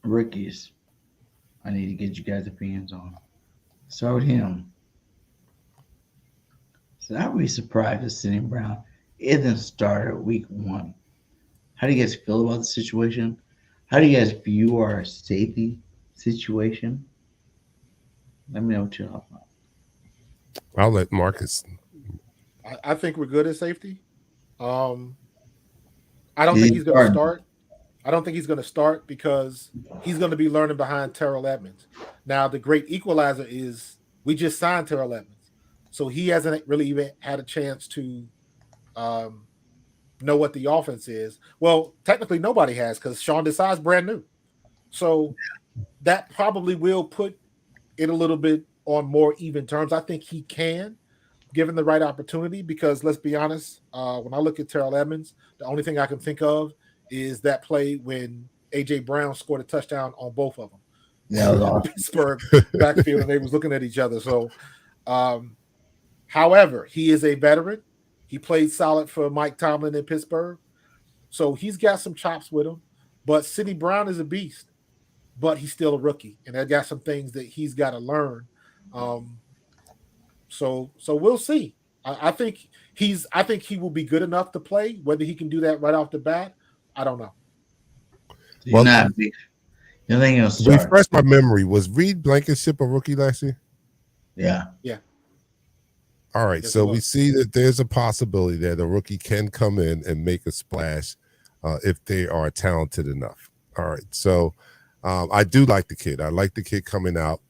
rookies, I need to get you guys' opinions on. Start with him. So I would be surprised if Sidney Brown isn't started week 1. How do you guys feel about the situation? How do you guys view our safety situation? Let me know what you're talking about. I'll let Marcus. I think we're good at safety. I don't think he's going to start. I don't think he's going to start because he's going to be learning behind Terrell Edmonds. Now, the great equalizer is we just signed Terrell Edmonds. So he hasn't really even had a chance to know what the offense is. Well, technically nobody has because Sean Desai's brand new. So that probably will put it a little bit on more even terms. I think he can, given the right opportunity, because let's be honest, when I look at Terrell Edmonds, the only thing I can think of is that play when A.J. Brown scored a touchdown on both of them. Yeah, the Pittsburgh backfield, and they was looking at each other. So, however, he is a veteran. He played solid for Mike Tomlin in Pittsburgh. So he's got some chops with him. But Sidney Brown is a beast, but he's still a rookie, and I got some things that he's got to learn. So we'll see. I think he will be good enough to play. Whether he can do that right off the bat, I don't know. Well, not big. You think he'll start? Refresh my memory. Was Reed Blankenship a rookie last year? Yeah. Yeah. All right. Yes, So we see that there's a possibility that a rookie can come in and make a splash if they are talented enough. All right. So I do like the kid. I like the kid coming out.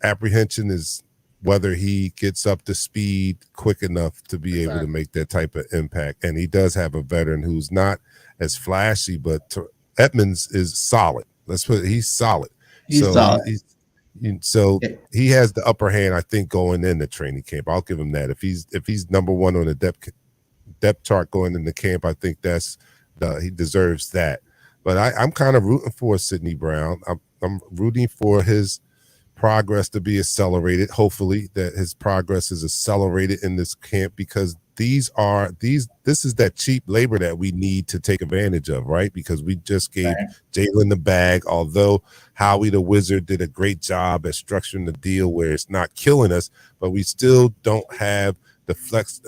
Apprehension is whether he gets up to speed quick enough to be able to make that type of impact. And he does have a veteran who's not as flashy, but Edmonds is solid. He's solid. He's solid. So he has the upper hand, I think, going into training camp. I'll give him that. If he's number one on the depth chart going into camp, I think he deserves that. But I'm kind of rooting for Sidney Brown. I'm rooting for his progress to be accelerated. Hopefully that his progress is accelerated in this camp, because this is that cheap labor that we need to take advantage of, right? Because we just gave Jalen the bag, although Howie the Wizard did a great job at structuring the deal where it's not killing us, but we still don't have the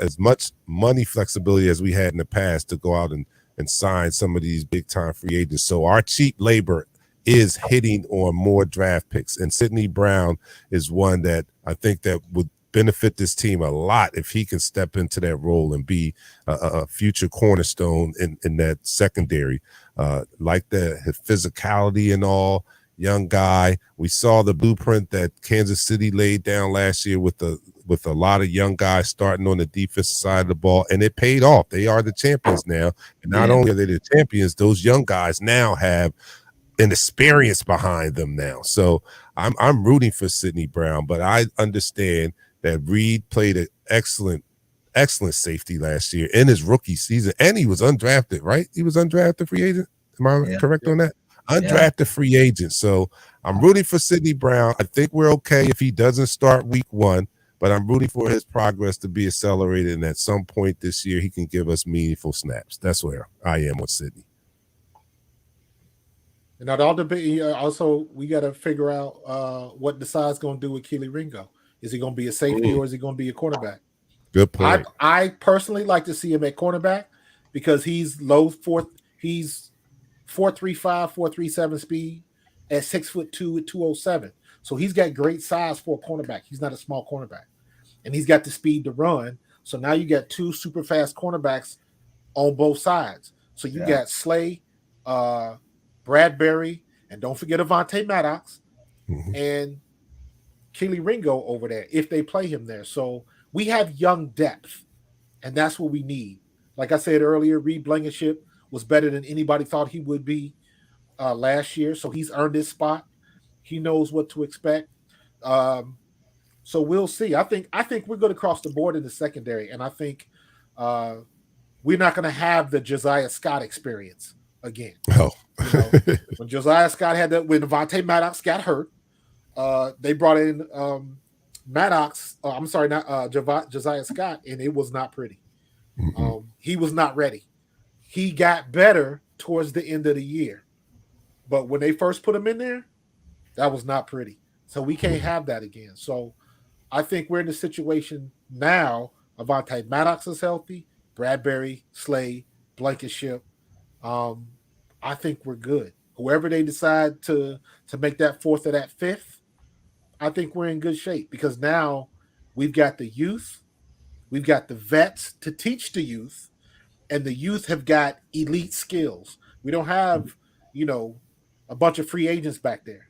as much money flexibility as we had in the past to go out and sign some of these big time free agents. So our cheap labor is hitting on more draft picks, and Sidney Brown is one that I think that benefit this team a lot if he can step into that role and be a future cornerstone in that secondary. Like his physicality and all, young guy. We saw the blueprint that Kansas City laid down last year with a lot of young guys starting on the defensive side of the ball, and it paid off. They are the champions now. And not only are they the champions, those young guys now have an experience behind them now. So I'm rooting for Sidney Brown, but I understand that Reed played an excellent safety last year in his rookie season, and he was undrafted, right? He was undrafted free agent. Am I correct on that? Undrafted free agent. So I'm rooting for Sidney Brown. I think we're okay if he doesn't start week 1, but I'm rooting for his progress to be accelerated, and at some point this year he can give us meaningful snaps. That's where I am with Sidney. And it all depends. Also, we got to figure out what Desai's going to do with Keely Ringo. Is he going to be a safety or is he going to be a cornerback? Good point. I personally like to see him at cornerback because he's he's 4.35, 4.37 speed at 6'2" with 207. So he's got great size for a cornerback. He's not a small cornerback, and he's got the speed to run. So now you got 2 super fast cornerbacks on both sides. So you got Slay, Bradbury, and don't forget Avonte Maddox and Keely Ringo over there if they play him there. So we have young depth, and that's what we need. Like I said earlier, Reed Blankenship was better than anybody thought he would be last year. So he's earned his spot. He knows what to expect. So we'll see. I think we're going to cross the board in the secondary, and I think we're not going to have the Josiah Scott experience again. Oh. When Josiah Scott when Avonte Maddox got hurt, they brought in Maddox. I'm sorry, not Josiah Scott, and it was not pretty. He was not ready. He got better towards the end of the year, but when they first put him in there, that was not pretty. So we can't have that again. So I think we're in the situation now. Avonte Maddox is healthy. Bradbury, Slay, Blankenship. I think we're good. Whoever they decide to make that 4th or that 5th, I think we're in good shape because now we've got the youth, we've got the vets to teach the youth, and the youth have got elite skills. We don't have, a bunch of free agents back there.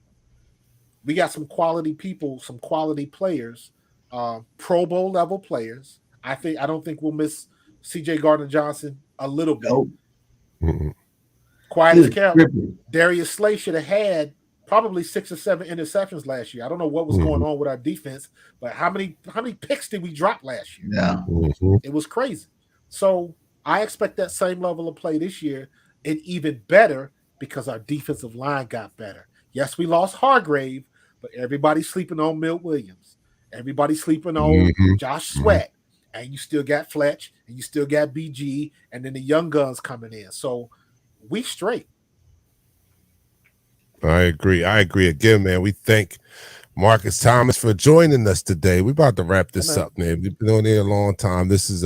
We got some quality people, some quality players, Pro Bowl level players. I don't think we'll miss C.J. Gardner-Johnson a little bit. Nope. Quiet as kept. Darius Slay should have had probably 6 or 7 interceptions last year. I don't know what was going on with our defense, but how many picks did we drop last year? Yeah. It was crazy. So I expect that same level of play this year, and even better because our defensive line got better. Yes, we lost Hargrave, but everybody's sleeping on Milt Williams. Everybody's sleeping on Josh Sweat. And you still got Fletch, and you still got BG, and then the young guns coming in. So we straight. I agree. Again, man, we thank Marcus Thomas for joining us today. We're about to wrap this up, man. We've been on here a long time. This is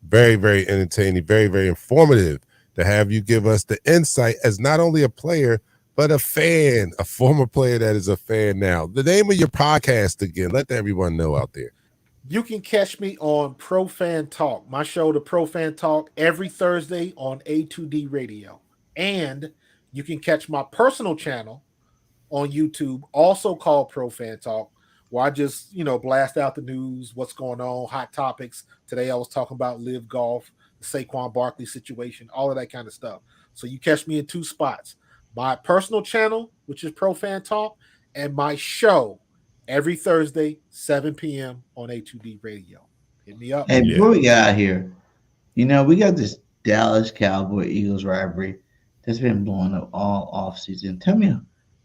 very, very entertaining, very, very informative to have you give us the insight as not only a player, but a fan, a former player that is a fan now. The name of your podcast again, let everyone know out there. You can catch me on Pro Fan Talk, my show, the Pro Fan Talk, every Thursday on A2D Radio. And you can catch my personal channel on YouTube, also called Pro Fan Talk, where I just, blast out the news, what's going on, hot topics. Today I was talking about Live Golf, the Saquon Barkley situation, all of that kind of stuff. So you catch me in 2 spots. My personal channel, which is Pro Fan Talk, and my show every Thursday, 7 p.m. on A2D Radio. Hit me up. Hey, before we get out here, we got this Dallas Cowboy Eagles rivalry that's been blowing up all off season. Tell me,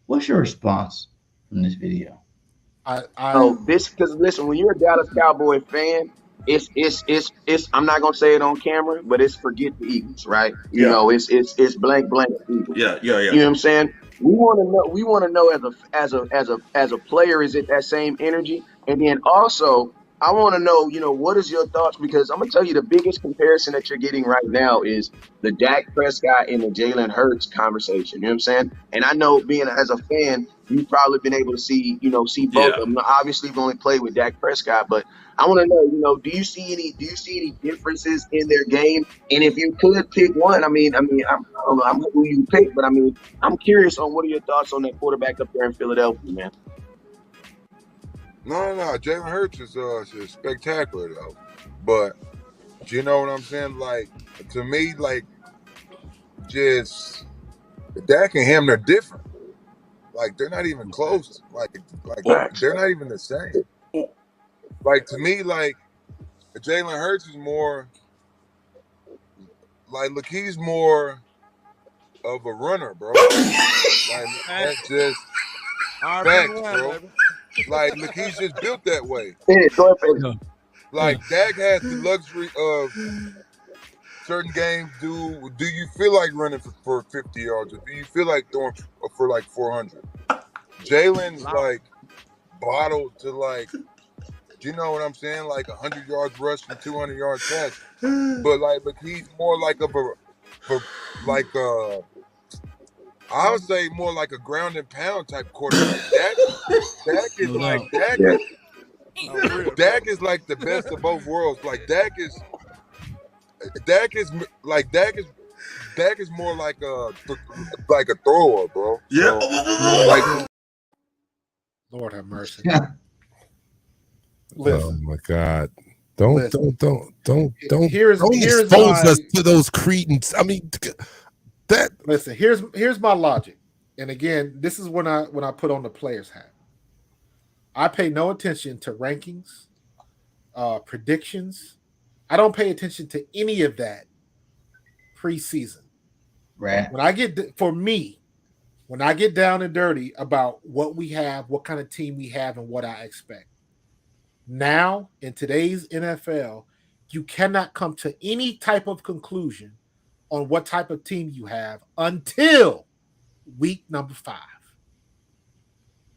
what's your response from this video? Because listen, when you're a Dallas Cowboy fan, it's I'm not gonna say it on camera, but it's forget the Eagles, right? It's blank Eagles. Yeah. You know what I'm saying? We want to know as a player, is it that same energy? And then also, I want to know, what is your thoughts? Because I'm gonna tell you the biggest comparison that you're getting right now is the Dak Prescott and the Jalen Hurts conversation. You know what I'm saying? And I know, being as a fan, you've probably been able to see both of them. Obviously, you've only played with Dak Prescott, but I want to know, do you see any differences in their game? And if you could pick one, I don't know who you pick, but I'm curious on what are your thoughts on that quarterback up there in Philadelphia, man. No. Jalen Hurts is spectacular though, but you know what I'm saying? Like, to me, like, just Dak and him, they're different. Like, they're not even close. Like they're not even the same. Like, to me, like, Jalen Hurts is more like, look, he's more of a runner, bro. Like, that's just facts, bro. Like, look, he's just built that way. Like, Dak has the luxury of certain games. Do you feel like running for 50 yards, or do you feel like throwing for like 400? Jalen's like bottled to, like, you know what I'm saying, like 100 yards rush and 200 yards pass. But like, look, he's more like I would say more like a ground and pound type quarterback. Dak is like the best of both worlds. Like, Dak is more like a thrower, bro. Yeah. So, like, Lord have mercy. Oh my God! Don't Here's expose us to those cretins. I mean, that. Listen, here's my logic, and again, this is when I put on the player's hat. I pay no attention to rankings, predictions. I don't pay attention to any of that preseason. Right. When I get down and dirty about what we have, what kind of team we have, and what I expect. Now, in today's NFL, you cannot come to any type of conclusion on what type of team you have until week number 5.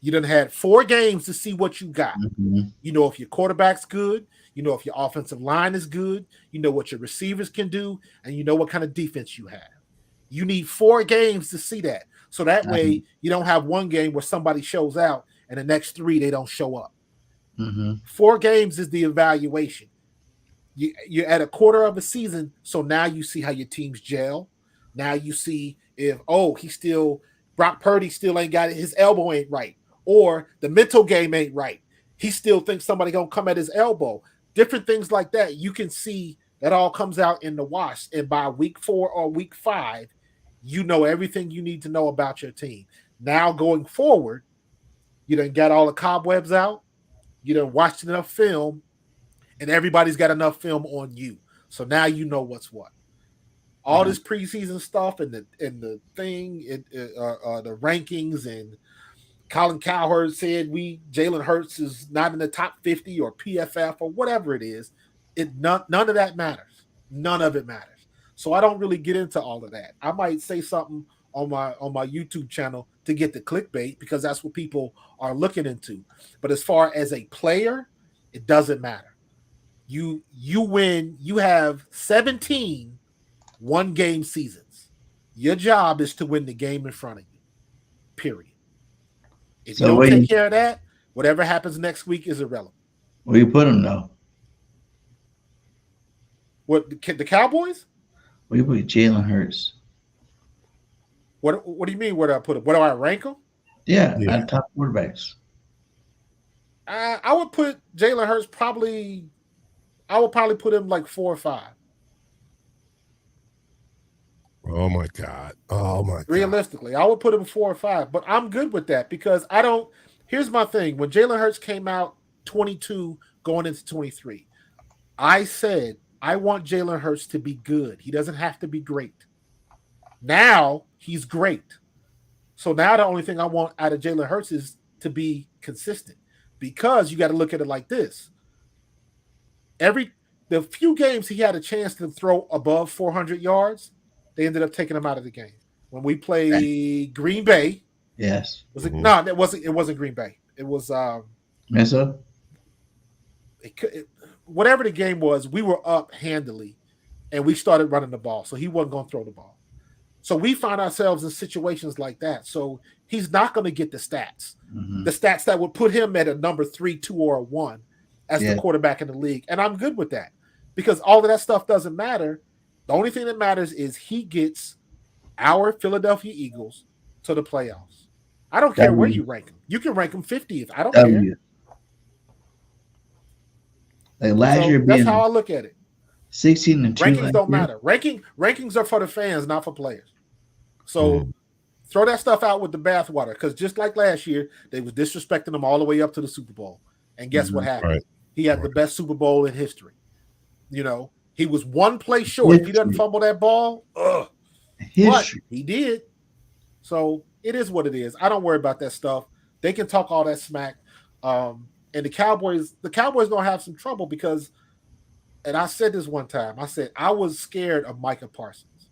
You done had 4 games to see what you got. Mm-hmm. You know if your quarterback's good. You know if your offensive line is good. You know what your receivers can do. And you know what kind of defense you have. You need 4 games to see that. So that way you don't have one game where somebody shows out and the next 3 they don't show up. Mm-hmm. 4 games is the evaluation. You're at a quarter of a season, so now you see how your teams gel. Now you see if Brock Purdy still ain't got it, his elbow ain't right, or the mental game ain't right. He still thinks somebody gonna come at his elbow. Different things like that. You can see that all comes out in the wash, and by week 4 or week 5, you know everything you need to know about your team. Now going forward, you done got all the cobwebs out. You done watched enough film, and everybody's got enough film on you. So now you know what's what. All this preseason stuff and the rankings, and Colin Cowherd said Jalen Hurts is not in the top 50 or PFF or whatever it is. None of that matters. None of it matters. So I don't really get into all of that. I might say something on my YouTube channel to get the clickbait because that's what people are looking into. But as far as a player, it doesn't matter. You win. You have 17 one-game seasons. Your job is to win the game in front of you. Period. If you don't take care of that, whatever happens next week is irrelevant. Where you put them though? What the Cowboys? Where you put Jalen Hurts? What do you mean? Where do I put him? Where do I rank him? Yeah. At top quarterbacks. I would put Jalen Hurts probably. I would probably put him like 4 or 5. Oh my God! Realistically, I would put him 4 or 5, but I'm good with that because I don't. Here's my thing: when Jalen Hurts came out 22 going into 23, I said I want Jalen Hurts to be good. He doesn't have to be great. Now he's great. So now the only thing I want out of Jalen Hurts is to be consistent because you got to look at it like this. The few games he had a chance to throw above 400 yards, they ended up taking him out of the game. When we played Green Bay, yes, was it? No, it wasn't. It wasn't Green Bay. It was Minnesota. whatever the game was, we were up handily, and we started running the ball. So he wasn't going to throw the ball. So we find ourselves in situations like that. So he's not going to get the stats that would put him at a number 3, 2, or a 1 as the quarterback in the league. And I'm good with that because all of that stuff doesn't matter. The only thing that matters is he gets our Philadelphia Eagles to the playoffs. I don't care where you rank him. You can rank him 50th. I don't care. Like last year, that's how I look at it. 16-2. Rankings don't matter. Rankings are for the fans, not for players. So throw that stuff out with the bathwater because just like last year, they was disrespecting him all the way up to the Super Bowl. And guess what happened? Right. He had the best Super Bowl in history. You know, he was one play short. If he doesn't fumble that ball, but he did. So it is what it is. I don't worry about that stuff. They can talk all that smack. And the Cowboys gonna have some trouble because, and I said this one time, I said I was scared of Micah Parsons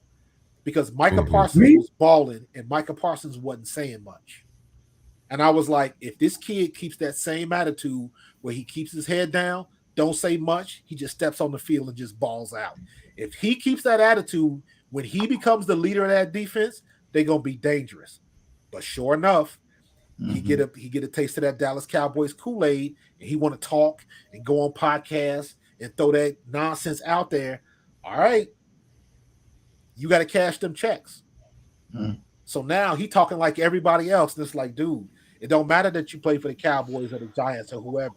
because Micah Parsons was balling and Micah Parsons wasn't saying much. And I was like, if this kid keeps that same attitude where he keeps his head down, don't say much, he just steps on the field and just balls out. If he keeps that attitude, when he becomes the leader of that defense, they're gonna be dangerous. But sure enough, he get a taste of that Dallas Cowboys Kool-Aid, and he want to talk and go on podcasts and throw that nonsense out there. All right, you got to cash them checks. So now he talking like everybody else, and it's like, dude, it don't matter that you play for the Cowboys or the Giants or whoever.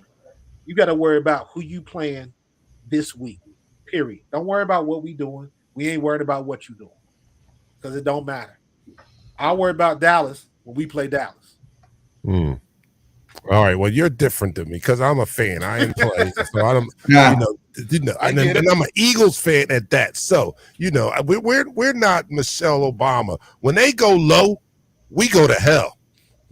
You got to worry about who you playing this week. Period. Don't worry about what we doing. We ain't worried about what you doing because it don't matter. I'll worry about Dallas when we play Dallas. All right. Well, you're different than me because I'm a fan. I ain't playing, so I don't. And I'm an Eagles fan at that. So we're not Michelle Obama. When they go low, we go to hell.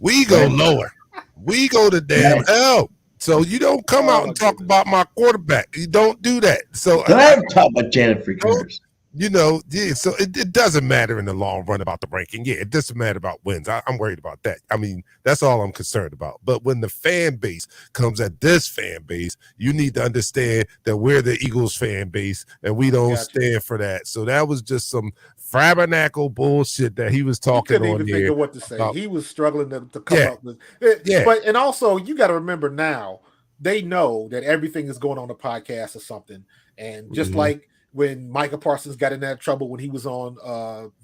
We go lower. We go to damn hell. So you don't come out and talk about my quarterback. You don't do that. So I'm talking about Jennifer Curtis. So it doesn't matter in the long run about the ranking. Yeah, it doesn't matter about wins. I'm worried about that. I mean, that's all I'm concerned about. But when the fan base comes at this fan base, you need to understand that we're the Eagles fan base and we don't stand for that. So that was just some Fabernacle bullshit that he was talking on. He couldn't even think of what to say. He was struggling to come up with. But and also you got to remember now they know that everything is going on the podcast or something, and just like when Micah Parsons got in that trouble when he was on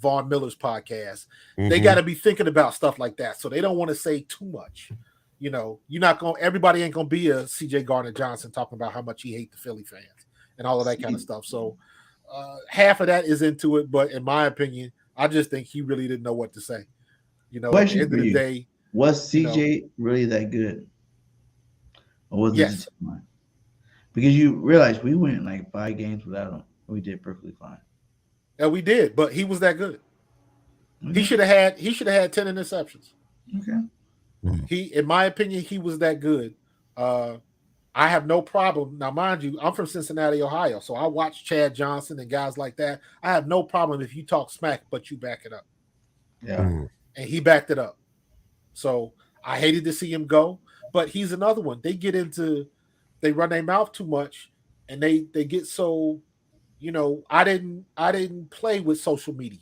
Vaughn Miller's podcast, they got to be thinking about stuff like that. So they don't want to say too much. You're not going. Everybody ain't going to be a CJ Gardner-Johnson talking about how much he hates the Philly fans and all of that kind of stuff. So half of that is into it, but in my opinion, I just think he really didn't know what to say. At the end of the day, was CJ really that good? Or was it just fine? Because you realize we went like 5 games without him. We did perfectly fine. Yeah, we did, but he was that good. He should have had 10 interceptions. Okay. In my opinion, he was that good. I have no problem. Now, mind you, I'm from Cincinnati, Ohio, so I watch Chad Johnson and guys like that. I have no problem if you talk smack, but you back it up. Yeah. And he backed it up. So I hated to see him go, but he's another one. They run their mouth too much, and they get so, I didn't play with social media.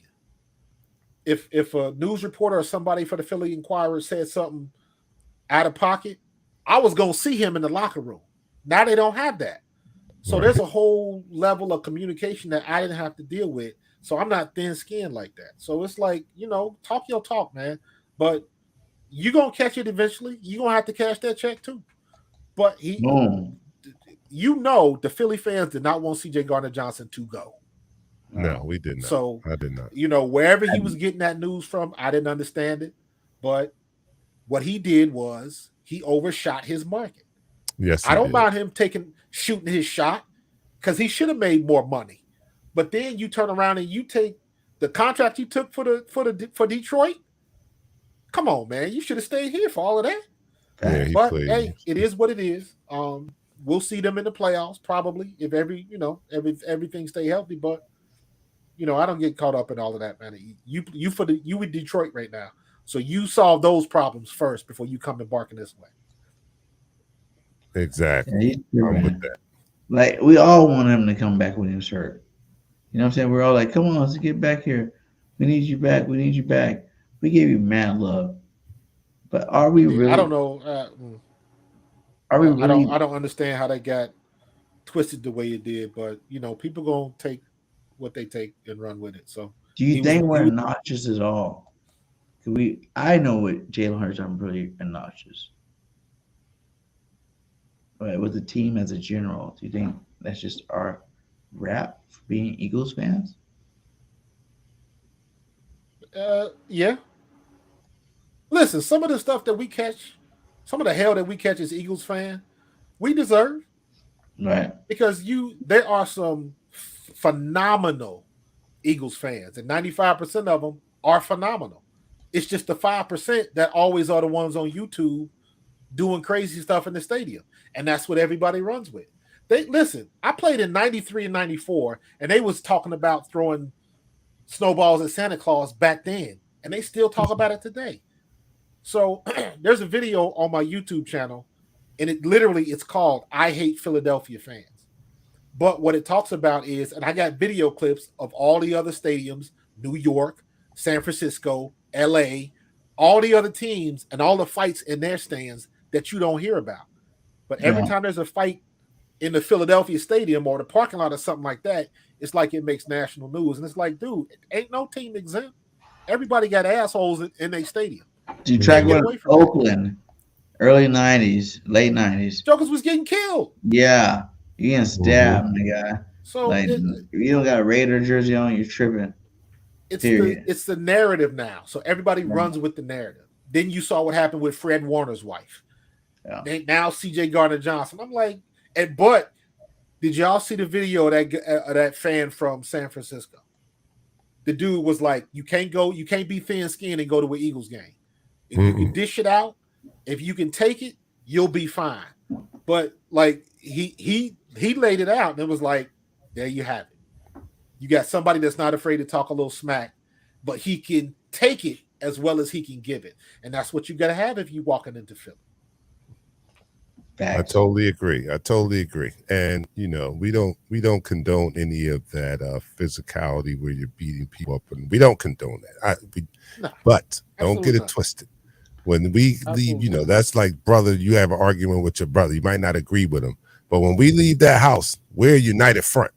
If a news reporter or somebody for the Philly Inquirer said something out of pocket, I was going to see him in the locker room. Now they don't have that. So there's a whole level of communication that I didn't have to deal with. So I'm not thin-skinned like that. So it's like, talk your talk, man. But you're going to catch it eventually. You're going to have to cash that check too. But the Philly fans did not want CJ Gardner-Johnson to go. No, we did not. So I did not. Wherever he was getting that news from, I didn't understand it. But what he did was he overshot his market. Yes, I don't mind him shooting his shot because he should have made more money. But then you turn around and you take the contract you took for Detroit. Come on, man, you should have stayed here for all of that. Yeah, but hey, it is what it is. We'll see them in the playoffs probably if everything stay healthy. But I don't get caught up in all of that, man. You with Detroit right now, so you solve those problems first before you come embarking this way. Exactly. Yeah, I'm with that. like we all want him to come back when he was hurt. You know what I'm saying? We're all like, come on, let's get back here. We need you back. We need you back. We gave you mad love. But are we I don't really know. are we I don't. really I don't understand how they got twisted the way it did. But people gonna take what they take and run with it. So do you he was. think He we're was. obnoxious at all? I know with Jalen Hurts I'm really obnoxious. But with the team as a general, do you think that's just our rap for being Eagles fans? Yeah. Listen, some of the stuff that we catch, some of the hell that we catch as Eagles fan, we deserve Right. because there are some phenomenal Eagles fans, and 95% of them are phenomenal. It's just the 5% that always are the ones on YouTube doing crazy stuff in the stadium, and that's what everybody runs with. They listen. I played in '93 and '94, and they was talking about throwing snowballs at Santa Claus back then, and they still talk about it today. So there's a video on my YouTube channel, and it's called "I Hate Philadelphia Fans." But what it talks about is, and I got video clips of all the other stadiums, New York, San Francisco, LA, all the other teams, and all the fights in their stands that you don't hear about. But every Yeah. time there's a fight in the Philadelphia stadium or the parking lot or something like that, it's like it makes national news. And it's like, dude, ain't no team exempt. Everybody got assholes in their stadium. Do you You try can't get going away to from that. Oakland, early '90s, late '90s? Jokers was getting killed. Yeah, you getting stabbed, my guy. So Like you don't got a Raider jersey on, you're tripping. Period. it's the narrative now. So everybody runs with the narrative. Then you saw what happened with Fred Warner's wife. Yeah. Now CJ Gardner-Johnson. I'm like, but did y'all see the video of that fan from San Francisco? The dude was like, you can't be thin-skinned and go to an Eagles game. If you can dish it out, if you can take it, you'll be fine. But like he laid it out and it was like, there you have it. You got somebody that's not afraid to talk a little smack, but he can take it as well as he can give it. And that's what you got to have if you're walking into Philly. I totally agree. And we don't condone any of that physicality where you're beating people up, and we don't condone that. But don't get it twisted. When we leave, that's like, brother, you have an argument with your brother. You might not agree with him, but when we leave that house, we're a united front.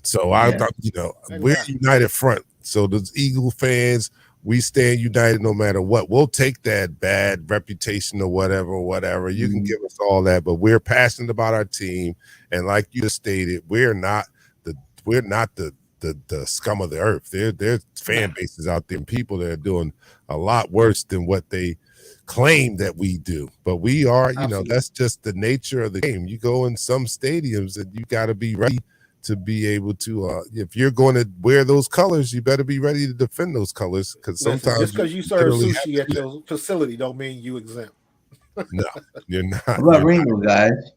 So we're a united front. So those Eagle fans, we stand united no matter what. We'll take that bad reputation or whatever. You can give us all that, but we're passionate about our team. And like you just stated, we're not the scum of the earth. There's fan bases out there and people that are doing a lot worse than what they claim that we do. But we are, that's just the nature of the game. You go in some stadiums and you got to be ready to be able to, if you're going to wear those colors, you better be ready to defend those colors, because sometimes just because you serve sushi at your facility don't mean you exempt. No, you're not. What about Ringo, guys?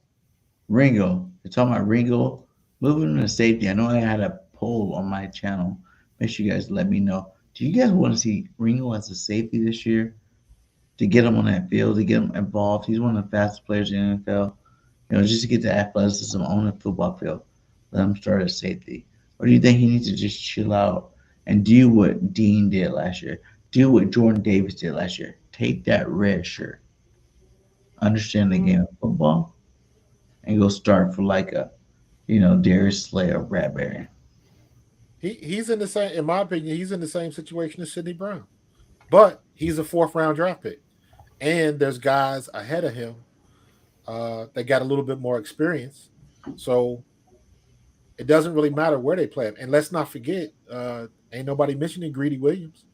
Ringo. You're talking about Ringo moving to safety. I know I had a poll on my channel. Make sure you guys let me know. Do you guys want to see Ringo as a safety this year? To get him on that field, to get him involved. He's one of the fastest players in the NFL. Just to get the athleticism on the football field. Let him start as safety. Or do you think he needs to just chill out and do what Dean did last year? Do what Jordan Davis did last year. Take that red shirt. Understand the game of football. And go start for like a, Darius Slay or Bradbury. He's in the same, in my opinion, he's in the same situation as Sidney Brown. But he's a 4th round draft pick. And there's guys ahead of him that got a little bit more experience. So it doesn't really matter where they play him. And let's not forget, ain't nobody mentioning Greedy Williams.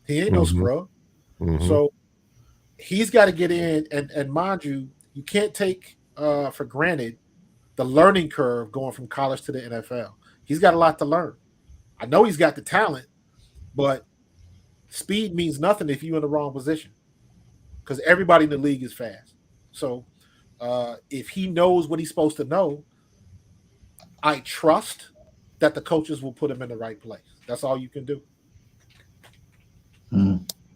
He ain't no scrub. So he's got to get in. And mind you, you can't take for granted the learning curve going from college to the NFL. He's got a lot to learn. I know he's got the talent, but speed means nothing if you're in the wrong position, because everybody in the league is fast. So if he knows what he's supposed to know, I trust that the coaches will put him in the right place. That's all you can do.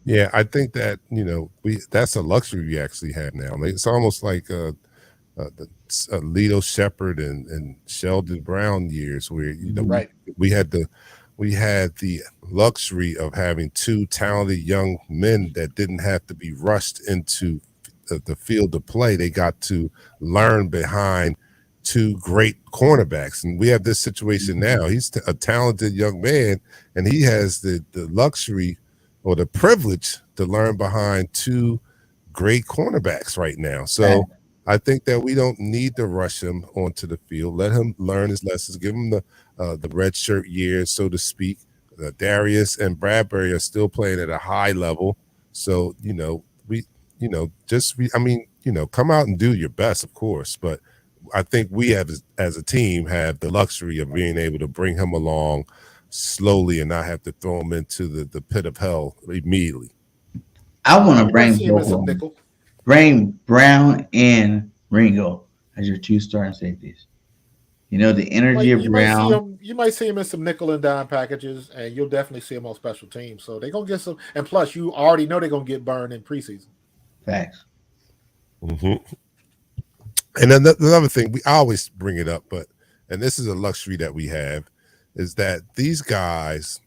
Yeah, I think that that's a luxury we actually have now. It's almost like Lito Shepherd and Sheldon Brown years, where Right. we had the luxury of having two talented young men that didn't have to be rushed into the field to play. They got to learn behind two great cornerbacks, and we have this situation now. He's a talented young man, and he has the luxury or the privilege to learn behind two great cornerbacks right now. So I think that we don't need to rush him onto the field. Let him learn his lessons. Give him the red shirt year, so to speak. Darius and Bradbury are still playing at a high level. So, come out and do your best, of course. But I think we have, as a team, have the luxury of being able to bring him along slowly and not have to throw him into the pit of hell immediately. I want to bring Brown and Ringo as your two starting safeties. The energy of Brown. You might see him in some nickel and dime packages, and you'll definitely see him on special teams. So they're gonna get some, and plus you already know they're gonna get burned in preseason. Facts. Mm-hmm. And then another thing, I always bring it up, and this is a luxury that we have, is that these guys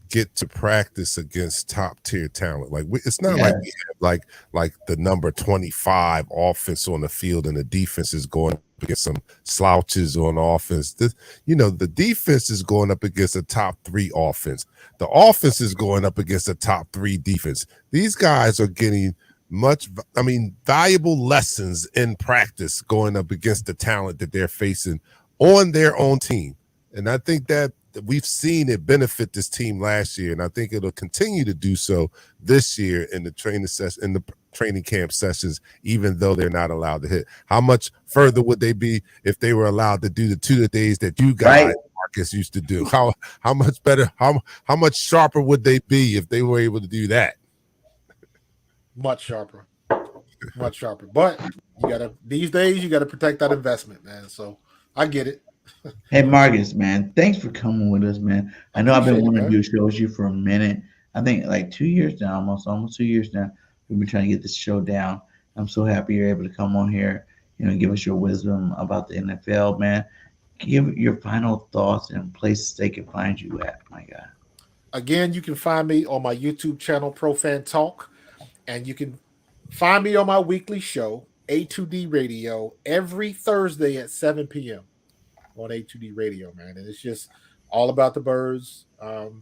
get to practice against top tier talent. Like it's not like we have like the number 25 offense on the field and the defense is going up against some slouches on offense. The defense is going up against a top 3 offense. The offense is going up against a top 3 defense. These guys are getting valuable lessons in practice going up against the talent that they're facing on their own team. And I think that we've seen it benefit this team last year, and I think it'll continue to do so this year in the training camp sessions, even though they're not allowed to hit. How much further would they be if they were allowed to do the 2 days that you guys, Marcus, used to do? How much better? How much sharper would they be if they were able to do that? Much sharper. But these days you gotta protect that investment, man. So I get it. Hey Marcus, man, thanks for coming with us, man. I know I've been wanting to do shows with you for a minute. I think like 2 years now, almost 2 years now. We've been trying to get this show down. I'm so happy you're able to come on here, give us your wisdom about the NFL, man. Give your final thoughts and places they can find you at, my guy. Again, you can find me on my YouTube channel, ProFan Talk, and you can find me on my weekly show, A2D Radio, every Thursday at 7 p.m. on A2D Radio, man. And it's just all about the Birds. And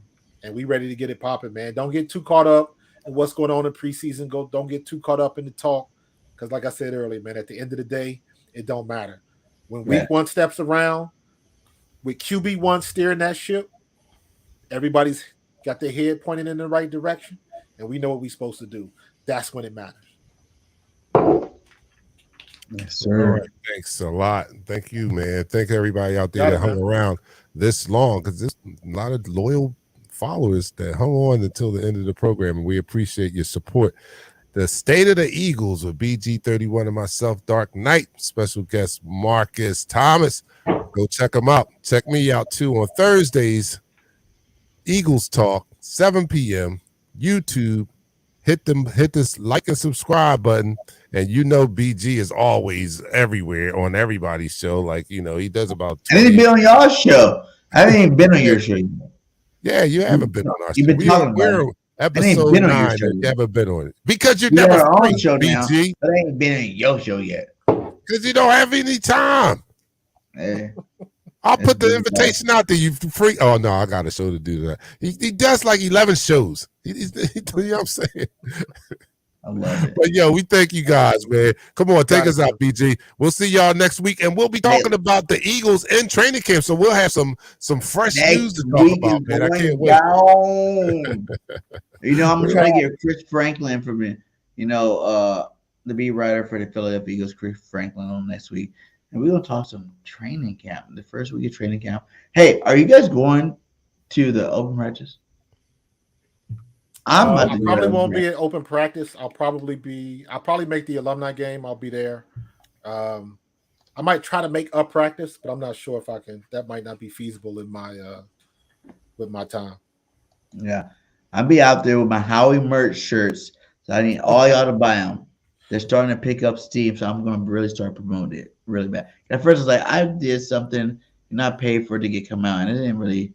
we ready to get it popping, man. Don't get too caught up in what's going on in preseason. Don't get too caught up in the talk. Because like I said earlier, man, at the end of the day, it don't matter. When week 1 steps around, with QB1 steering that ship, everybody's got their head pointed in the right direction, and we know what we're supposed to do. That's when it matters. Yes, sir. All right, thanks a lot. Thank you, man. Thank everybody out there that hung around this long, because there's a lot of loyal followers that hung on until the end of the program, and we appreciate your support. The State of the Eagles with BG31 and myself, Dark Knight, special guest Marcus Thomas. Go check them out. Check me out too on Thursdays. Eagles Talk, 7 p.m. YouTube. Hit this like and subscribe button, and BG is always everywhere on everybody's show. Like he does about. I didn't be on y'all show. I haven't even been on your show. Yeah, you haven't been on our show. You've been talking about it. Episode 9. You haven't been on it because you're never on free, show BG. Now, but I ain't been on your show yet because you don't have any time. I'll put the invitation out there. You free? Oh no, I got a show to do that. He does like 11 shows. You know what I'm saying? I love it. But we thank you guys, man. Come on, take us out, BG. We'll see y'all next week, and we'll be talking about the Eagles in training camp. So we'll have some fresh news to talk about, man. I can't wait. I'm gonna try to get Chris Franklin from the beat writer for the Philadelphia Eagles, Chris Franklin, on next week. And we're going to talk some training camp, the first week of training camp. Hey, are you guys going to the open practice? I probably won't be at open practice. I'll probably make the alumni game. I'll be there. I might try to make up practice, but I'm not sure if I can. That might not be feasible in my with my time. Yeah. I'll be out there with my Howie merch shirts. So I need all y'all to buy them. they're starting to pick up steam, so I'm going to really start promoting it really bad. At first, it's like I did something, not paid for it to come out, and it didn't really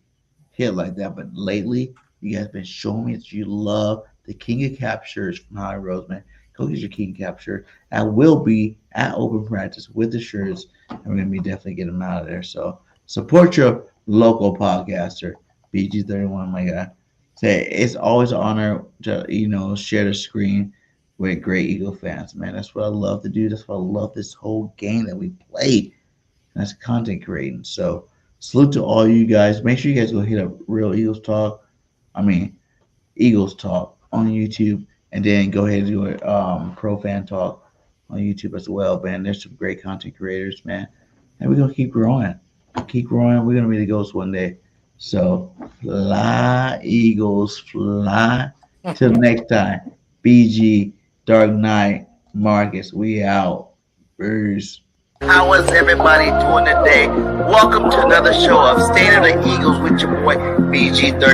hit like that. But lately, you guys been showing me that you love the King of Captures from Howie Roseman. Go get your King Capture. I will be at open practice with the shirts, and we're gonna be definitely getting them out of there. So support your local podcaster, BG31, my guy. Say it's always an honor to share the screen with great Eagle fans, man. That's what I love to do. That's what I love this whole game that we played. And that's content creating. So salute to all you guys. Make sure you guys go hit up Real Eagles Talk. Eagles Talk on YouTube, and then go ahead and do it Pro Fan Talk on YouTube as well, man. There's some great content creators, man, and we're gonna keep growing. We're gonna be the Ghost one day. So fly, Eagles, fly. Till next time, BG, Dark Knight, Marcus, we out. Birds. How is everybody doing today? Welcome to another show of State of the Eagles with your boy BG31.